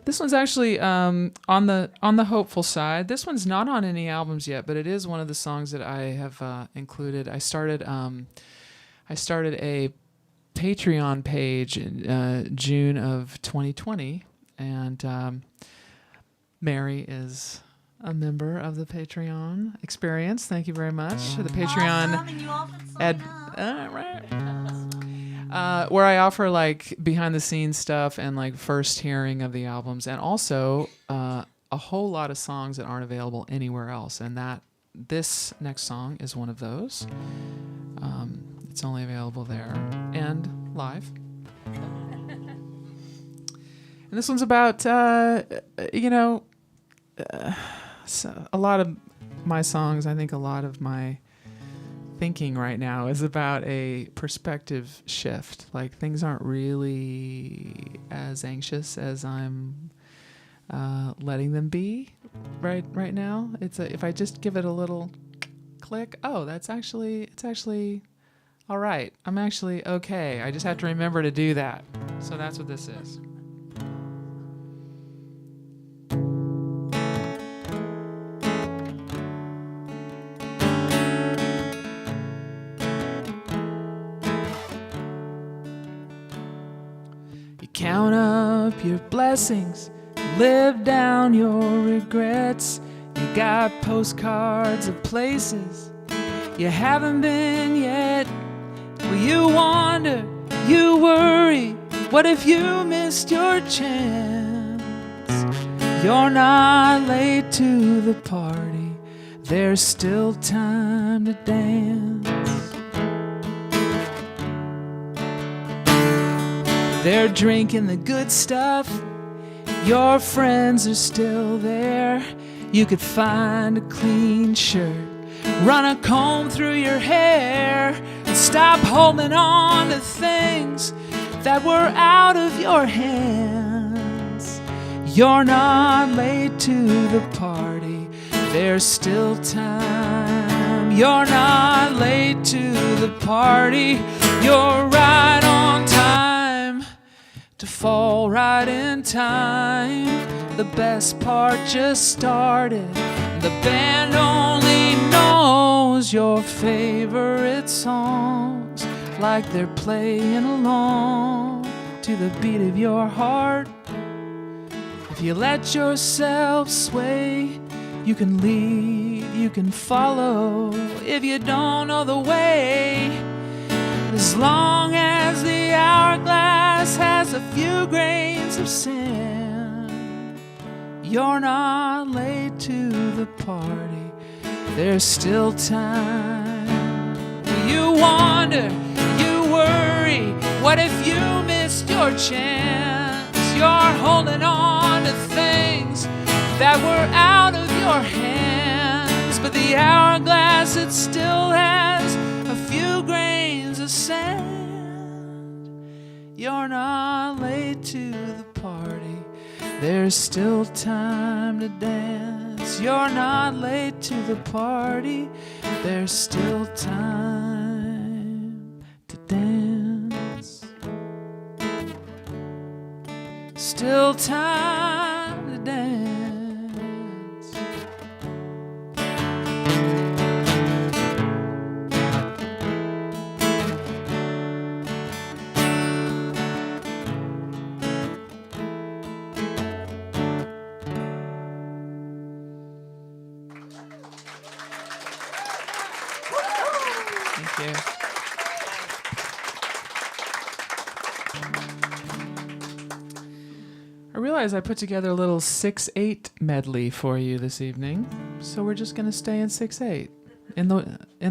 This one's actually on the hopeful side. This one's not on any albums yet, but it is one of the songs that I have included. I started a Patreon page in June of 2020, and Mary is a member of the Patreon experience. Thank you very much. The Patreon Awesome, and you offered something else. right. Where I offer like behind the scenes stuff and like first hearing of the albums, and also a whole lot of songs that aren't available anywhere else. And this next song is one of those. It's only available there and live. And this one's about so a lot of my songs, I think a lot of my thinking right now is about a perspective shift. Like things aren't really as anxious as I'm letting them be right now. If I just give it a little click, oh, it's actually all right. I'm actually okay. I just have to remember to do that. So that's what this is. Count up your blessings, live down your regrets. You got postcards of places you haven't been yet. Well, you wonder, you worry, what if you missed your chance? You're not late to the party, there's still time to dance. They're drinking the good stuff. Your friends are still there. You could find a clean shirt, run a comb through your hair, and stop holding on to things that were out of your hands. You're not late to the party, there's still time. You're not late to the party, you're right on time. To fall right in time. The best part just started. The band only knows your favorite songs, like they're playing along to the beat of your heart. If you let yourself sway, you can lead, you can follow. If you don't know the way, as long as the hourglass has a few grains of sand, you're not late to the party, there's still time. You wonder, you worry, what if you missed your chance? You're holding on to things that were out of your hands, but the hourglass, it still has a few grains of sand. You're not late to the party, there's still time to dance. You're not late to the party, there's still time to dance. Still time to dance. you. I realize I put together a little 6/8 medley for you this evening, so we're just gonna stay in 6/8 in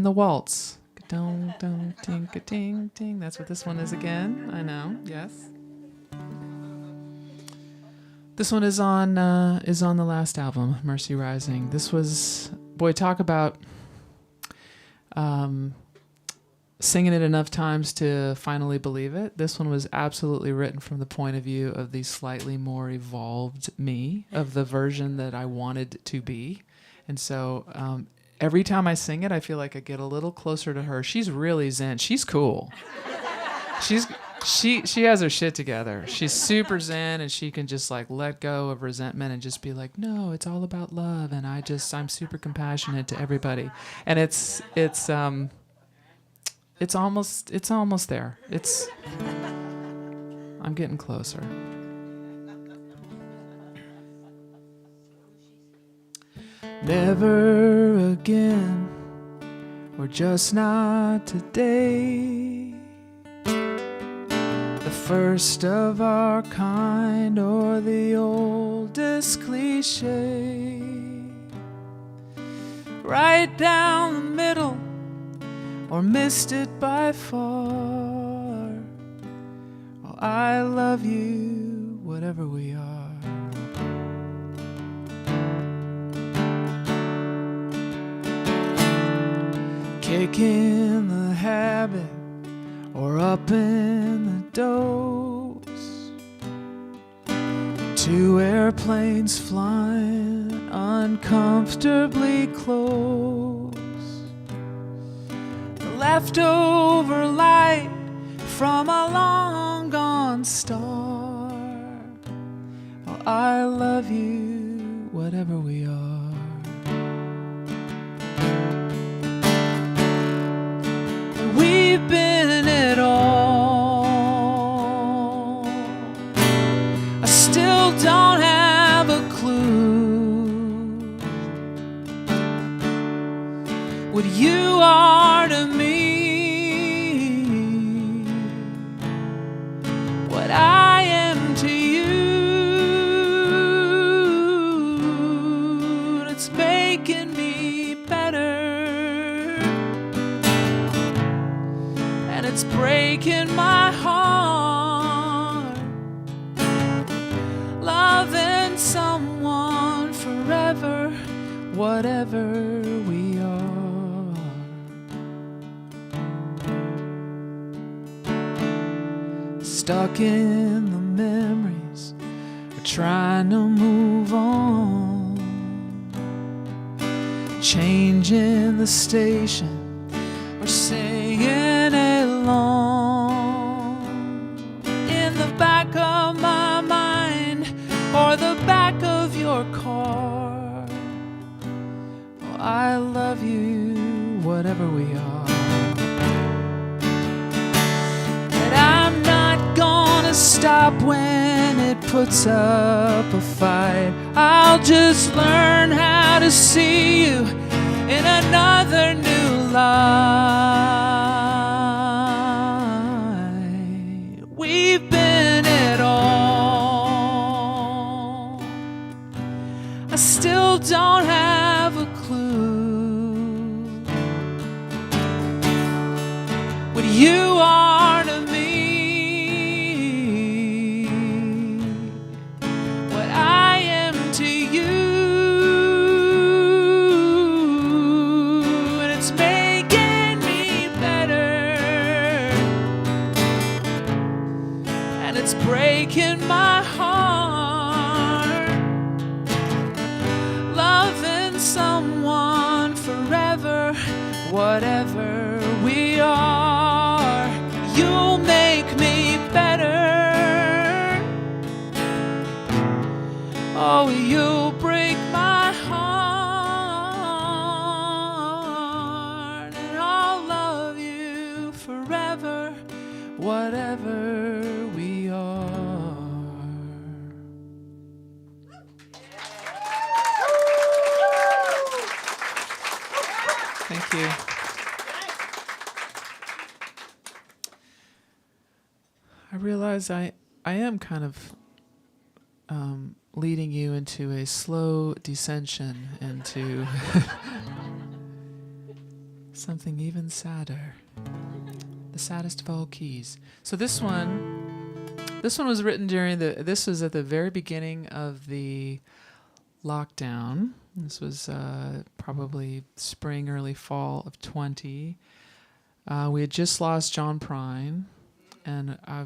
the waltz. Dong dong ting ka ting ting. That's what this one is again. I know. Yes. This one is on the last album, Mercy Rising. This was, boy, talk about singing it enough times to finally believe it. This one was absolutely written from the point of view of the slightly more evolved me, of the version that I wanted to be. And so every time I sing it, I feel like I get a little closer to her. She's really zen. She's cool. She has her shit together. She's super zen, and she can just like let go of resentment and just be like, no, it's all about love, and I'm super compassionate to everybody. And it's almost there. I'm getting closer. Never again, or just not today. The first of our kind, or the oldest cliche. Right down the middle, or missed it by far. Oh, I love you, whatever we are. Kicking the habit, or up in the dose. 2 airplanes flying uncomfortably close. The leftover light from a long gone star. Oh, I love you, whatever we are. We've been it all. I still don't have a clue what you are to me, what I am to you. It's making me better. It's breaking my heart, loving someone forever, whatever we are. Stuck in the memories, we're trying to move on, changing the station, we're singing along. In the back of my mind, or the back of your car. Oh, I love you, whatever we are. And I'm not gonna stop when it puts up a fight. I'll just learn how to see you in another new light. We've been it all. I still don't have a clue what you are to me, what I am to you. And it's making me better, and it's breaking my heart, loving someone forever, whatever we are. You'll make me better. Oh, you'll break my heart, and I'll love you forever, whatever we are. Thank you. realize I am kind of leading you into a slow descension into something even sadder. The saddest of all keys. So this one was written this was at the very beginning of the lockdown. This was probably spring, early fall of 20. We had just lost John Prine, and I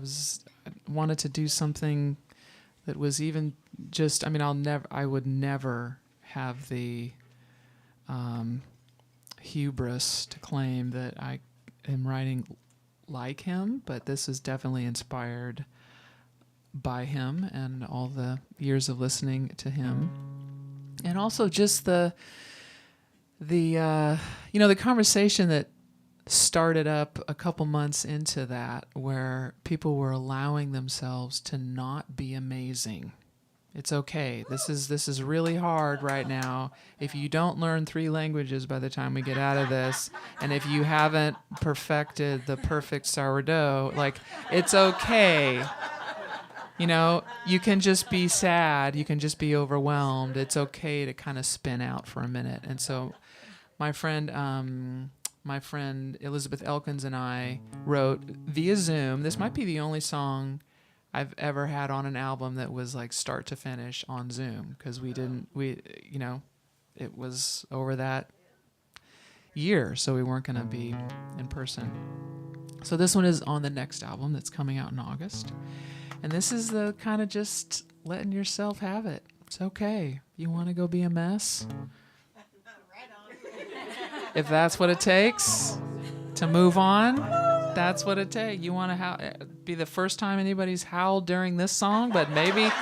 wanted to do something that was even just, I would never have the hubris to claim that I am writing like him, but this is definitely inspired by him and all the years of listening to him. And also just the conversation that started up a couple months into that, where people were allowing themselves to not be amazing. It's okay. This is really hard right now. If you don't learn 3 languages by the time we get out of this, and if you haven't perfected the perfect sourdough, it's okay. You can just be sad. You can just be overwhelmed. It's okay to kind of spin out for a minute. And so my friend Elizabeth Elkins and I wrote via Zoom. This might be the only song I've ever had on an album that was like start to finish on Zoom, because it was over that year, so we weren't going to be in person. So this one is on the next album that's coming out in August. And this is the kind of just letting yourself have it. It's okay. You want to go be a mess? If that's what it takes to move on, that's what it takes. You want to be the first time anybody's howled during this song, but maybe, There's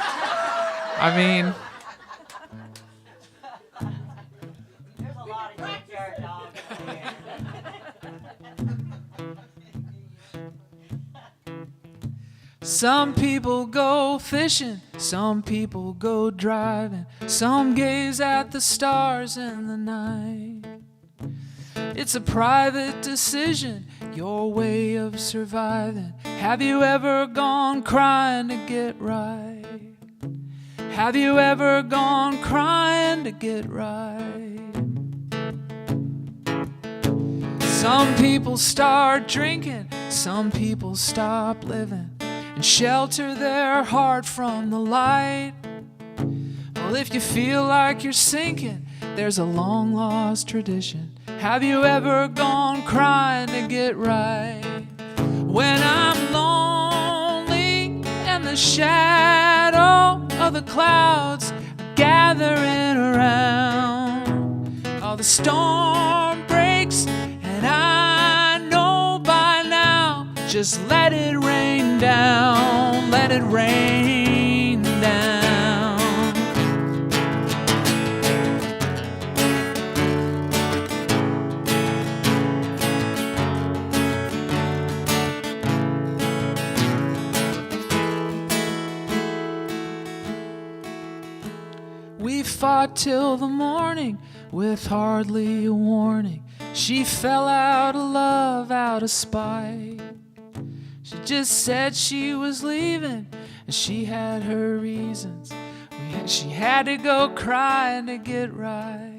a lot of junkyard dogs here. some people go fishing, some people go driving, some gaze at the stars in the night. It's a private decision, your way of surviving. Have you ever gone crying to get right? Have you ever gone crying to get right? Some people start drinking, some people stop living, and shelter their heart from the light. Well, if you feel like you're sinking, there's a long lost tradition. Have you ever gone crying to get right? When I'm lonely and the shadow of the clouds are gathering around, oh, the storm breaks and I know by now, just let it rain down, let it rain down. We fought till the morning with hardly a warning. She fell out of love, out of spite. She just said she was leaving, and she had her reasons. She had to go crying to get right.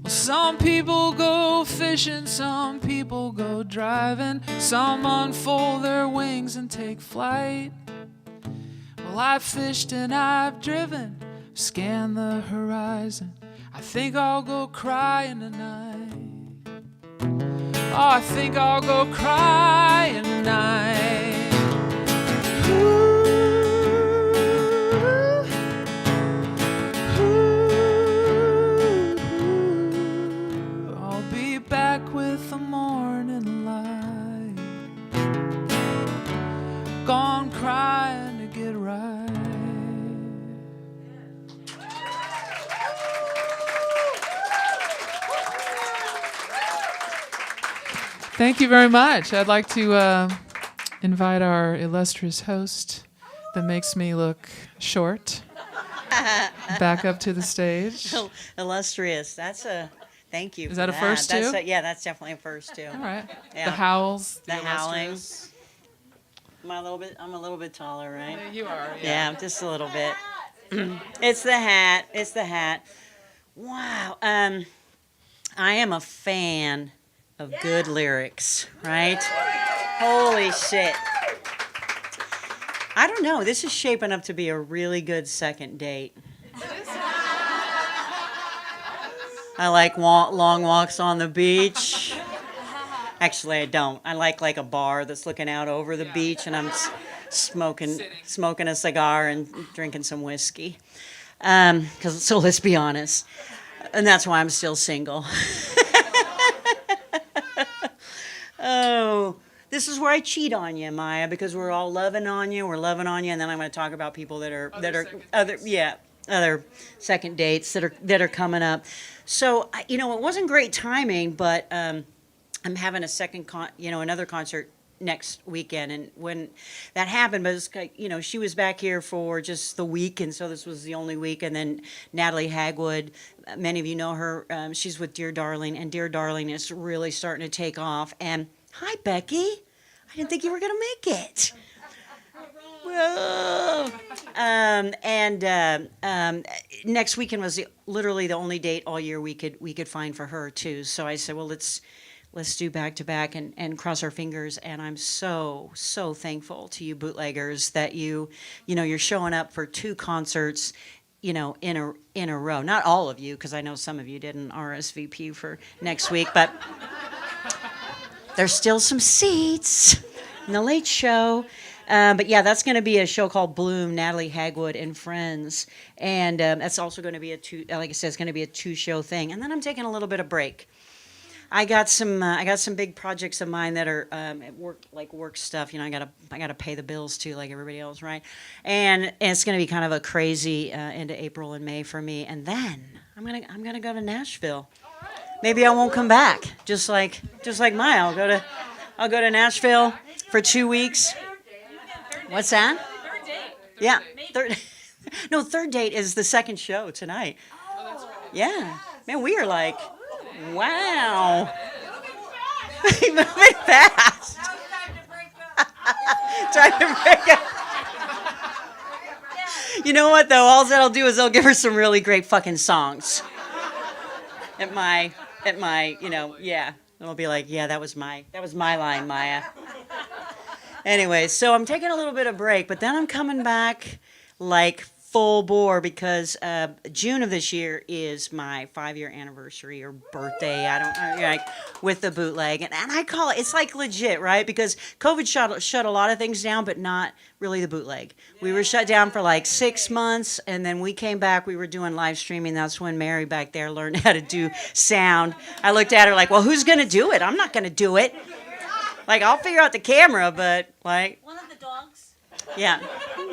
Well, some people go fishing, some people go driving, some unfold their wings and take flight. Well, I've fished and I've driven, scan the horizon. I think I'll go crying tonight. Oh, I think I'll go crying tonight. Ooh, ooh, I'll be back with the morning light. Gone crying to get right. Thank you very much. I'd like to invite our illustrious host that makes me look short back up to the stage. Illustrious. Thank you. Is that for a first too? Yeah, that's definitely a first too. All right. Yeah. The howls. The howling. I'm a little bit taller, right? You are. Yeah, just a little bit. It's the hat. It's the hat. Wow. I am a fan of good lyrics, right? Holy shit. I don't know. This is shaping up to be a really good second date. I like long walks on the beach. Actually, I don't. I like a bar that's looking out over the beach, and I'm smoking a cigar and drinking some whiskey. So let's be honest, and that's why I'm still single. Oh, this is where I cheat on you, Maya, because we're all loving on you. We're loving on you, and then I'm going to talk about people that are other second dates that are coming up. So it wasn't great timing, but I'm having another concert next weekend, and when that happened, but it's she was back here for just the week, and so this was the only week. And then Natalie Hagwood, many of you know her, she's with Dear Darling, and Dear Darling is really starting to take off. And hi, Becky, I didn't think you were gonna make it. Whoa. Next weekend was literally the only date all year we could find for her too. So I said, well, let's do back to back and cross our fingers. And I'm so thankful to you bootleggers that you're showing up for 2 concerts, in a row. Not all of you, because I know some of you didn't RSVP for next week, but there's still some seats in the late show. But yeah, that's going to be a show called Bloom, Natalie Hagwood and Friends, and that's also going to be like I said, it's going to be a 2-show thing. And then I'm taking a little bit of break. I got some big projects of mine that are work stuff. I gotta pay the bills too, like everybody else, right? And it's gonna be kind of a crazy into April and May for me. And then I'm gonna go to Nashville. Maybe I won't come back. Just like Maya, I'll go to Nashville for 2 weeks. What's that? Third date. Yeah, third. No, third date is the second show tonight. Oh, that's right. Yeah, man, we are like. Wow. Moving fast. Time to break up. You know what, though? All that'll do is they'll give her some really great fucking songs. At my, yeah. It'll be like, yeah, that was my line, Maya. Anyway, so I'm taking a little bit of break, but then I'm coming back like full bore because June of this year is my 5-year anniversary or birthday. I don't know, with the bootleg, and I call it's like legit, right? Because COVID shut a lot of things down, but not really the bootleg. We were shut down for like 6 months, and then we came back. We were doing live streaming. That's when Mary back there learned how to do sound. I looked at her like, well, who's gonna do it? I'm not gonna do it. Like, I'll figure out the camera, but like One of the dogs. yeah,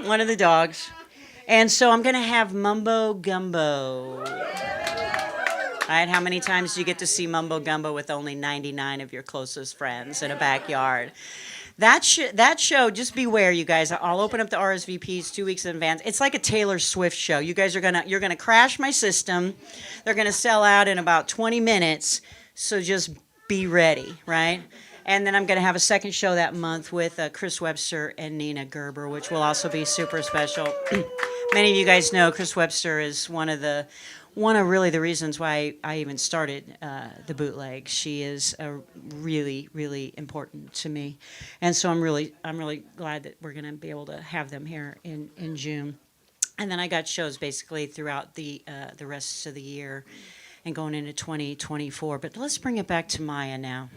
one of the dogs. And so I'm going to have Mumbo Gumbo. All right, how many times do you get to see Mumbo Gumbo with only 99 of your closest friends in a backyard? That show, just beware, you guys. I'll open up the RSVPs 2 weeks in advance. It's like a Taylor Swift show. You guys you're gonna crash my system. They're gonna sell out in about 20 minutes. So just be ready, right? And then I'm going to have a second show that month with Chris Webster and Nina Gerber, which will also be super special. Many of you guys know Chris Webster is one of really the reasons why I even started the bootleg. She is really, really important to me, and so I'm really glad that we're going to be able to have them here in June. And then I got shows basically throughout the rest of the year and going into 2024. But let's bring it back to Maia now.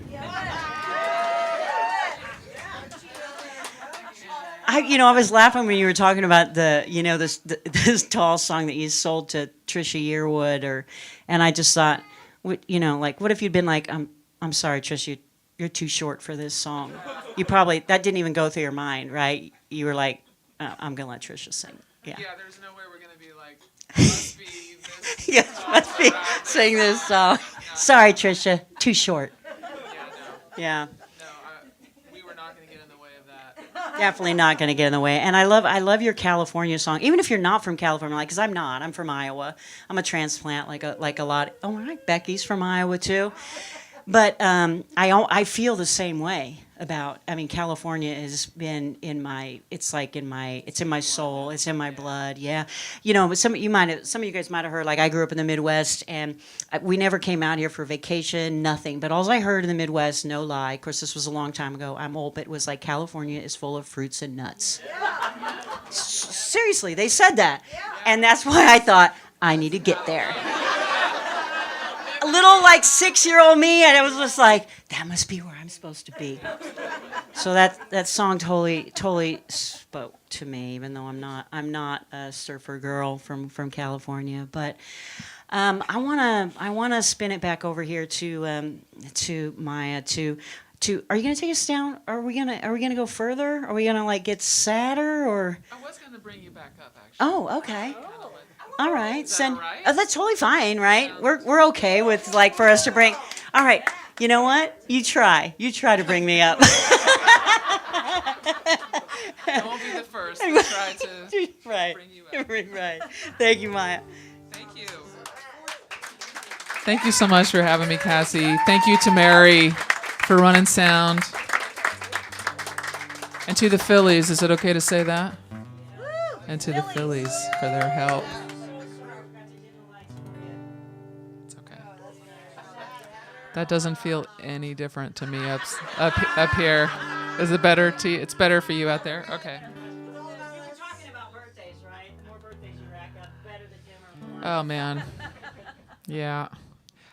I was laughing when you were talking about this tall song that you sold to Trisha Yearwood, and I just thought, what if you'd been like, I'm sorry, Trisha, you're too short for this song. You probably, that didn't even go through your mind, right? You were like, I'm gonna let Trisha sing. Yeah. Yeah, there's no way we're gonna be like, must be this. Yes, must be sing this song. Sorry, Trisha, too short. Yeah. We were not gonna get in the way of that. Definitely not going to get in the way. And I love your California song, even if you're not from California, because I'm not. I'm from Iowa. I'm a transplant, like a lot. Oh, right, Becky's from Iowa too. But I feel the same way about. I mean, California has been in my. It's like in my. It's in my soul. It's in my blood. Yeah, you know. Some of you guys might have heard. Like I grew up in the Midwest, and we never came out here for vacation. Nothing. But all I heard in the Midwest, no lie. Of course, this was a long time ago. I'm old, but it was like California is full of fruits and nuts. Seriously, they said that, and that's why I thought I need to get there. A little like 6-year-old me, and it was just like that must be where I'm supposed to be. So that song totally spoke to me, even though I'm not a surfer girl from California. But I wanna spin it back over here to Maia to. Are you gonna take us down? Are we gonna go further? Are we gonna like get sadder or? I was going to bring you back up, actually. Oh, okay. All right. Is that all right? Oh, that's totally fine, right? We're okay with like for us to bring. All right. You know what? You try to bring me up. I won't be the first. I'll try to right. bring you up. Right. Thank you, Maia. Thank you. Thank you so much for having me, Cassie. Thank you to Mary for running sound. And to the Phillies, is it okay to say that? And to the Phillies for their help. It's okay. That doesn't feel any different to me up here. Is it better it's better for you out there? Okay. You were talking about birthdays, right? The more birthdays you rack up, the better the dimmer. Oh man. Yeah.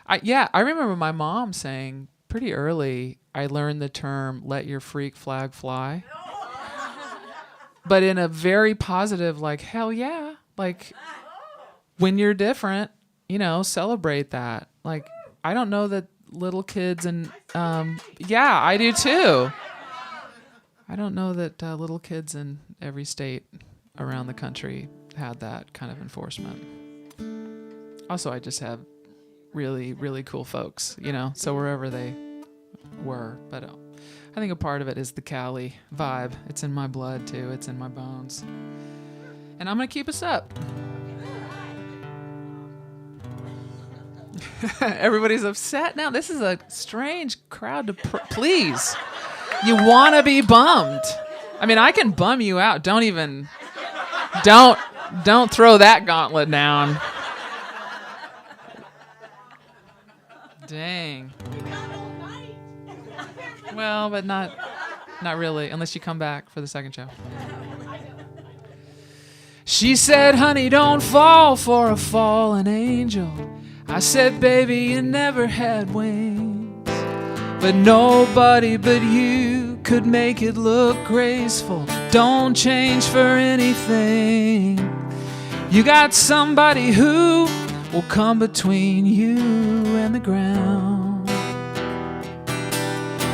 I remember my mom saying pretty early I learned the term let your freak flag fly. But in a very positive, like, hell yeah. Like, when you're different, celebrate that. Like, I don't know that little kids and, yeah, I do too. I don't know that little kids in every state around the country had that kind of enforcement. Also, I just have really, really cool folks, so wherever they were. But I think a part of it is the Cali vibe. It's in my blood, too. It's in my bones. And I'm going to keep us up. Everybody's upset now. This is a strange crowd to please. You want to be bummed. I mean, I can bum you out. Don't throw that gauntlet down. Dang. Well, but not really, unless you come back for the second show. She said, honey, don't fall for a fallen angel. I said, baby, you never had wings. But nobody but you could make it look graceful. Don't change for anything. You got somebody who will come between you and the ground.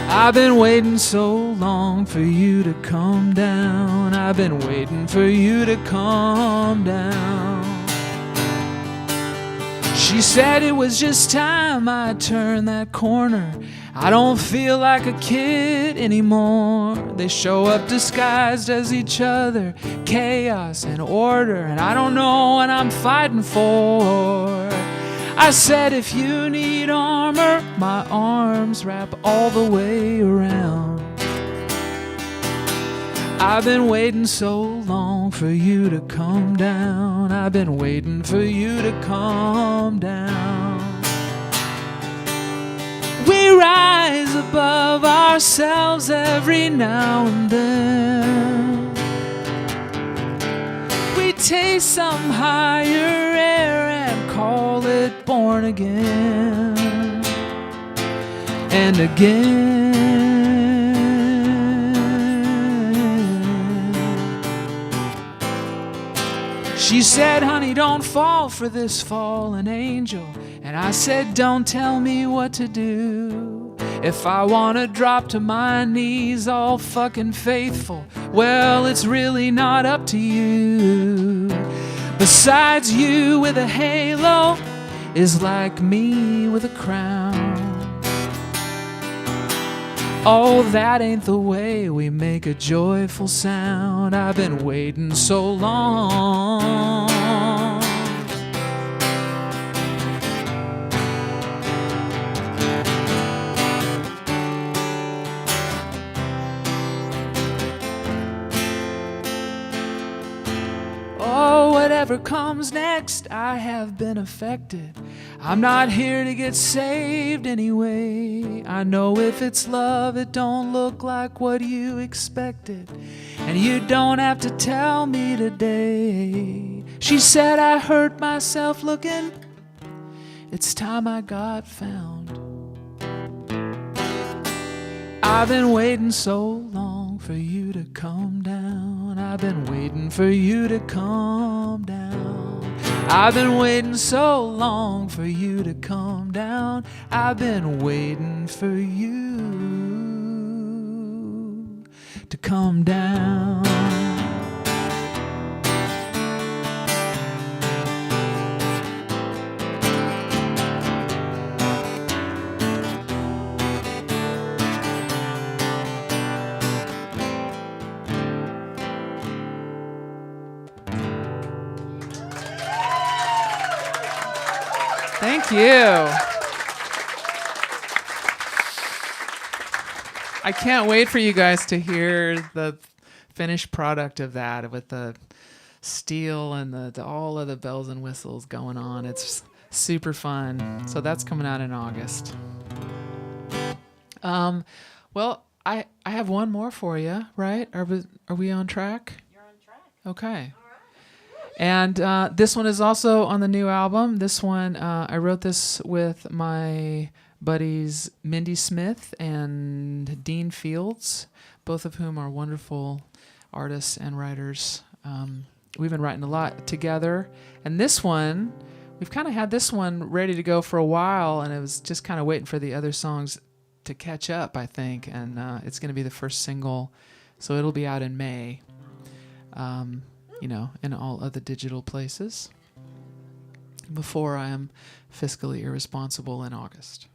I've been waiting so long for you to come down. I've been waiting for you to come down. She said it was just time I turned that corner. I don't feel like a kid anymore. They show up disguised as each other, chaos and order, and I don't know what I'm fighting for. I said if you need armor, my arms wrap all the way around. I've been waiting so long for you to come down. I've been waiting for you to come down. We rise above ourselves every now and then. We taste some higher air and call it born again and again. She said, honey, don't fall for this fallen angel. And I said, don't tell me what to do. If I want to drop to my knees all fucking faithful, well, it's really not up to you. Besides, you with a halo is like me with a crown. Oh, that ain't the way we make a joyful sound. I've been waiting so long. whatever comes next, I have been affected. I'm not here to get saved anyway. I know if it's love, it don't look like what you expected. And you don't have to tell me today. She said I hurt myself looking. It's time I got found. I've been waiting so long for you to come down. I've been waiting for you to come down. I've been waiting so long for you to come down. I've been waiting for you to come down. Thank you. I can't wait for you guys to hear the finished product of that with the steel and the all of the bells and whistles going on. It's super fun. So that's coming out in August. Well, I have one more for you, right? Are we on track? You're on track. Okay. And this one is also on the new album. This one, I wrote this with my buddies Mindy Smith and Dean Fields, both of whom are wonderful artists and writers. We've been writing a lot together. And this one, we've kind of had this one ready to go for a while, and it was just kind of waiting for the other songs to catch up, I think. And it's going to be the first single, so it'll be out in May. You know, in all other digital places, before I am fiscally irresponsible in August.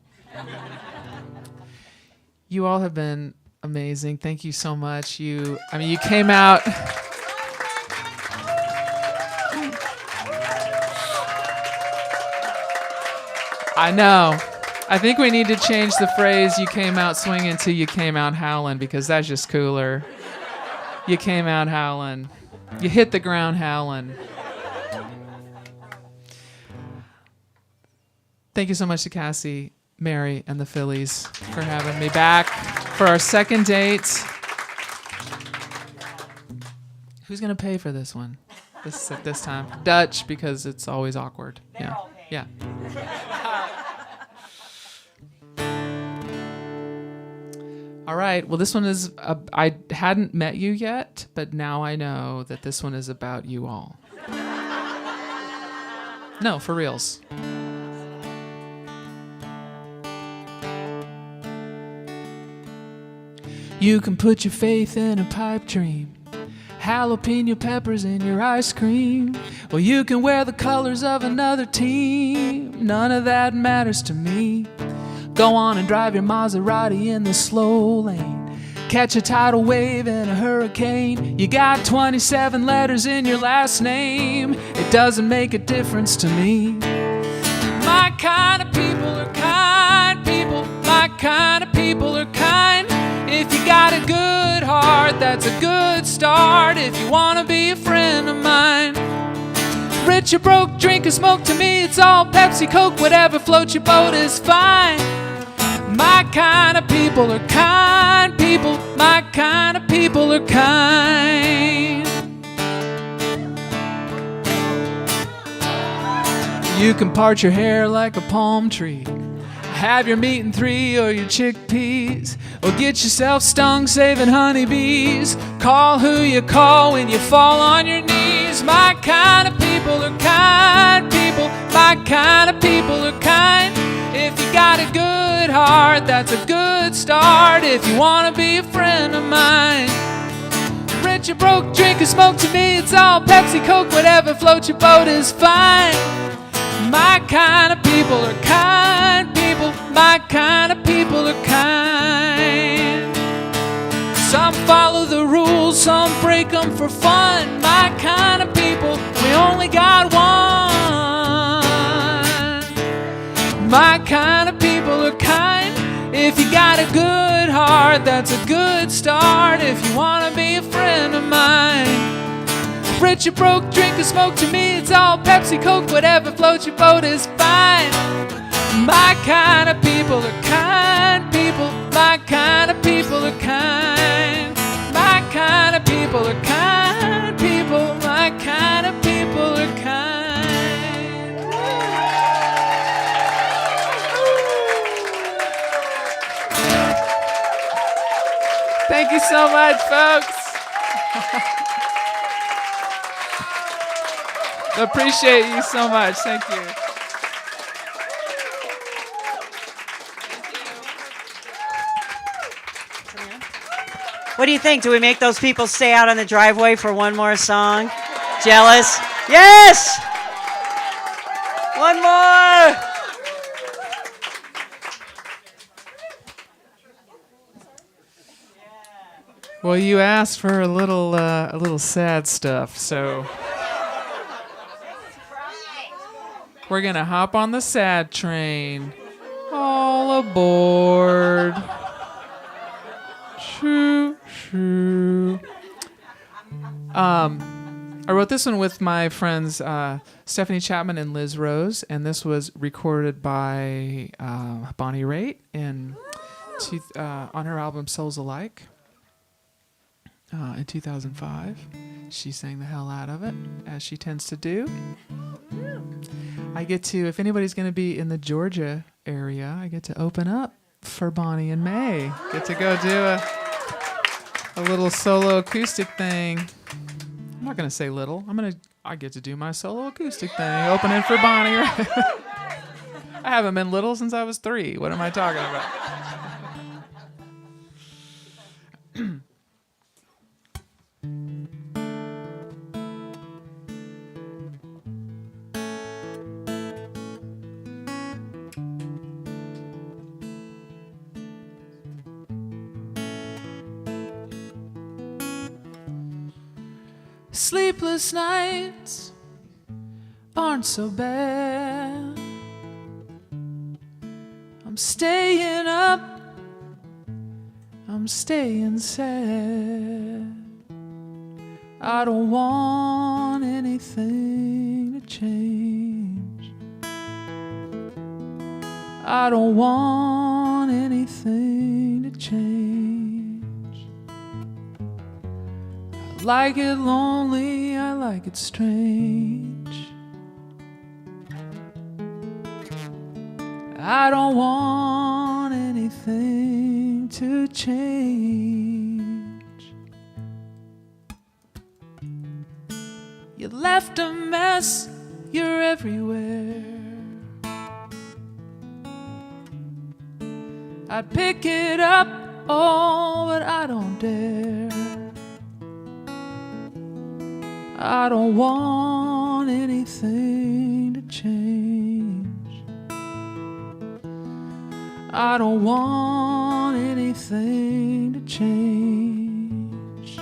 You all have been amazing. Thank you so much. You came out. I know. I think we need to change the phrase, you came out swinging to you came out howling, because that's just cooler. You came out howling. You hit the ground howling. Thank you so much to Cassie, Mary, and the Phillies for having me back for our second date. Who's going to pay for this one? This time? Dutch, because it's always awkward. Yeah. Yeah. All right. Well, this one is, I hadn't met you yet, but now I know that this one is about you all. No, for reals. You can put your faith in a pipe dream, jalapeno peppers in your ice cream. Well, you can wear the colors of another team. None of that matters to me. Go on and drive your Maserati in the slow lane. Catch a tidal wave in a hurricane. You got 27 letters in your last name. It doesn't make a difference to me. My kind of people are kind people. My kind of people are kind. If you got a good heart, that's a good start. If you want to be a friend of mine. Rich or broke, drink or smoke, to me it's all Pepsi, Coke, whatever floats your boat is fine. My kind of people are kind people. My kind of people are kind. You can part your hair like a palm tree, have your meat in 3 or your chickpeas, or get yourself stung saving honeybees. Call who you call when you fall on your knees. My kind of people are kind people. My kind of people are kind. If you got a good heart, that's a good start. If you want to be a friend of mine. Rich or broke, drink or smoke, to me it's all Pepsi, Coke, whatever floats your boat is fine. My kind of people are kind people. My kind of people are kind. Some follow the rules, some break them for fun. My kind of people, we only got one. My kind of people are kind. If you got a good heart, that's a good start. If you want to be a friend of mine. rich or broke, drink or smoke, to me it's all Pepsi, Coke, whatever floats your boat is fine. My kind of people are kind people. My kind of people are kind. My kind of people are kind people. My kind of people are kind. Thank you so much, folks. Appreciate you so much. Thank you. What do you think? Do we make those people stay out on the driveway for one more song? Jealous? Yes! One more! Well, you asked for a little sad stuff, so we're gonna hop on the sad train. All aboard. Shoo, shoo. I wrote this one with my friends Stephanie Chapman and Liz Rose, and this was recorded by Bonnie Raitt on her album Souls Alike in 2005. She sang the hell out of it, as she tends to do. I get to, if anybody's going to be in the Georgia area, I get to open up for Bonnie and May. Get to go do a little solo acoustic thing. I'm not going to say little. I get to do my solo acoustic thing, opening for Bonnie. I haven't been little since I was 3. What am I talking about? Sleepless nights aren't so bad. I'm staying up, I'm staying sad. I don't want anything to change. I don't want anything to change. I like it lonely, I like it strange. I don't want anything to change. You left a mess, you're everywhere. I'd pick it up, oh, but I don't dare. I don't want anything to change. I don't want anything to change.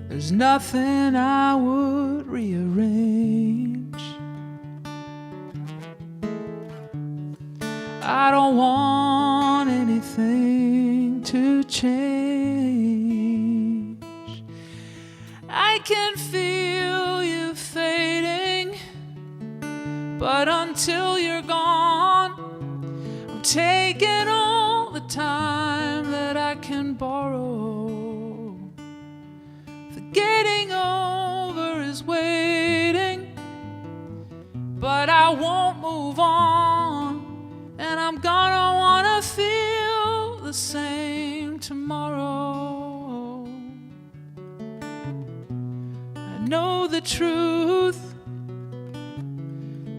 There's nothing I would rearrange. I don't want anything to change. I can feel you fading, but until you're gone, I'm taking all the time that I can borrow. Forgetting over is waiting, but I won't move on, and I'm gonna wanna feel the same tomorrow. I know the truth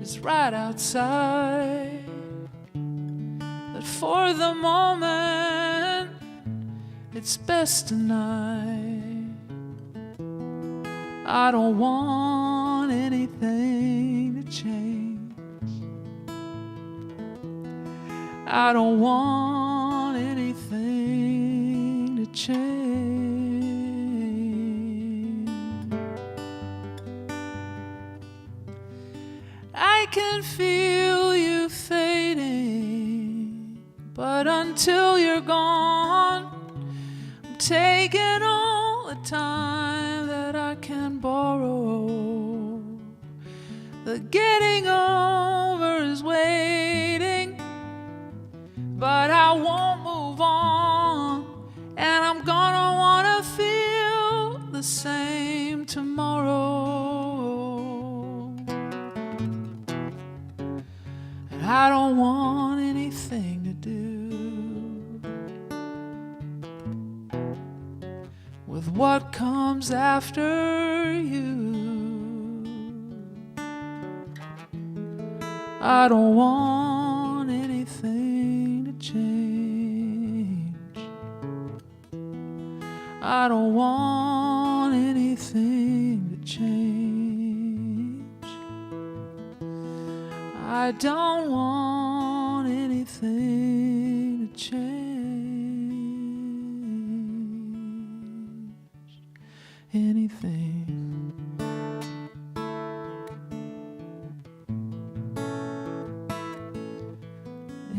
is right outside, but for the moment it's best tonight. I don't want anything to change. I don't want anything to change. I can feel you fading, but until you're gone, I'm taking all all the time that I can borrow. The getting over is waiting, but I won't move on, and I'm gonna wanna feel the same tomorrow. And I don't want anything to do with what comes after you. I don't want anything to change. I don't want anything to change. I don't want anything to change. Anything.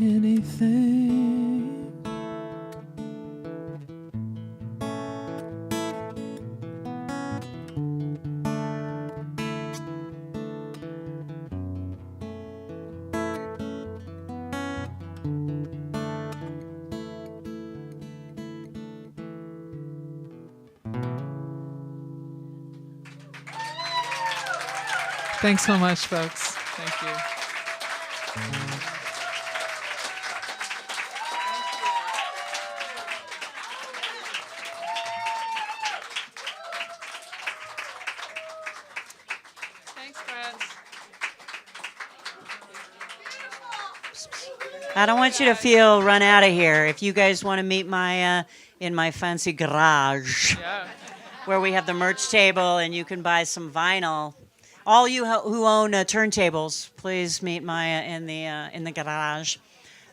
Anything. Thanks so much, folks. Thank you. Thanks, friends. I don't want you to feel run out of here. If you guys want to meet Maia in my fancy garage, Yeah. where we have the merch table and you can buy some vinyl. All you who own turntables, please meet Maia in the garage.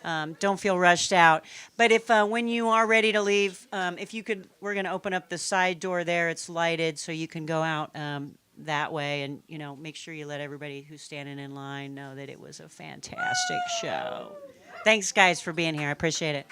Don't feel rushed out. But if when you are ready to leave, if you could, we're going to open up the side door there. It's lighted, so you can go out that way, and make sure you let everybody who's standing in line know that it was a fantastic show. Thanks, guys, for being here. I appreciate it.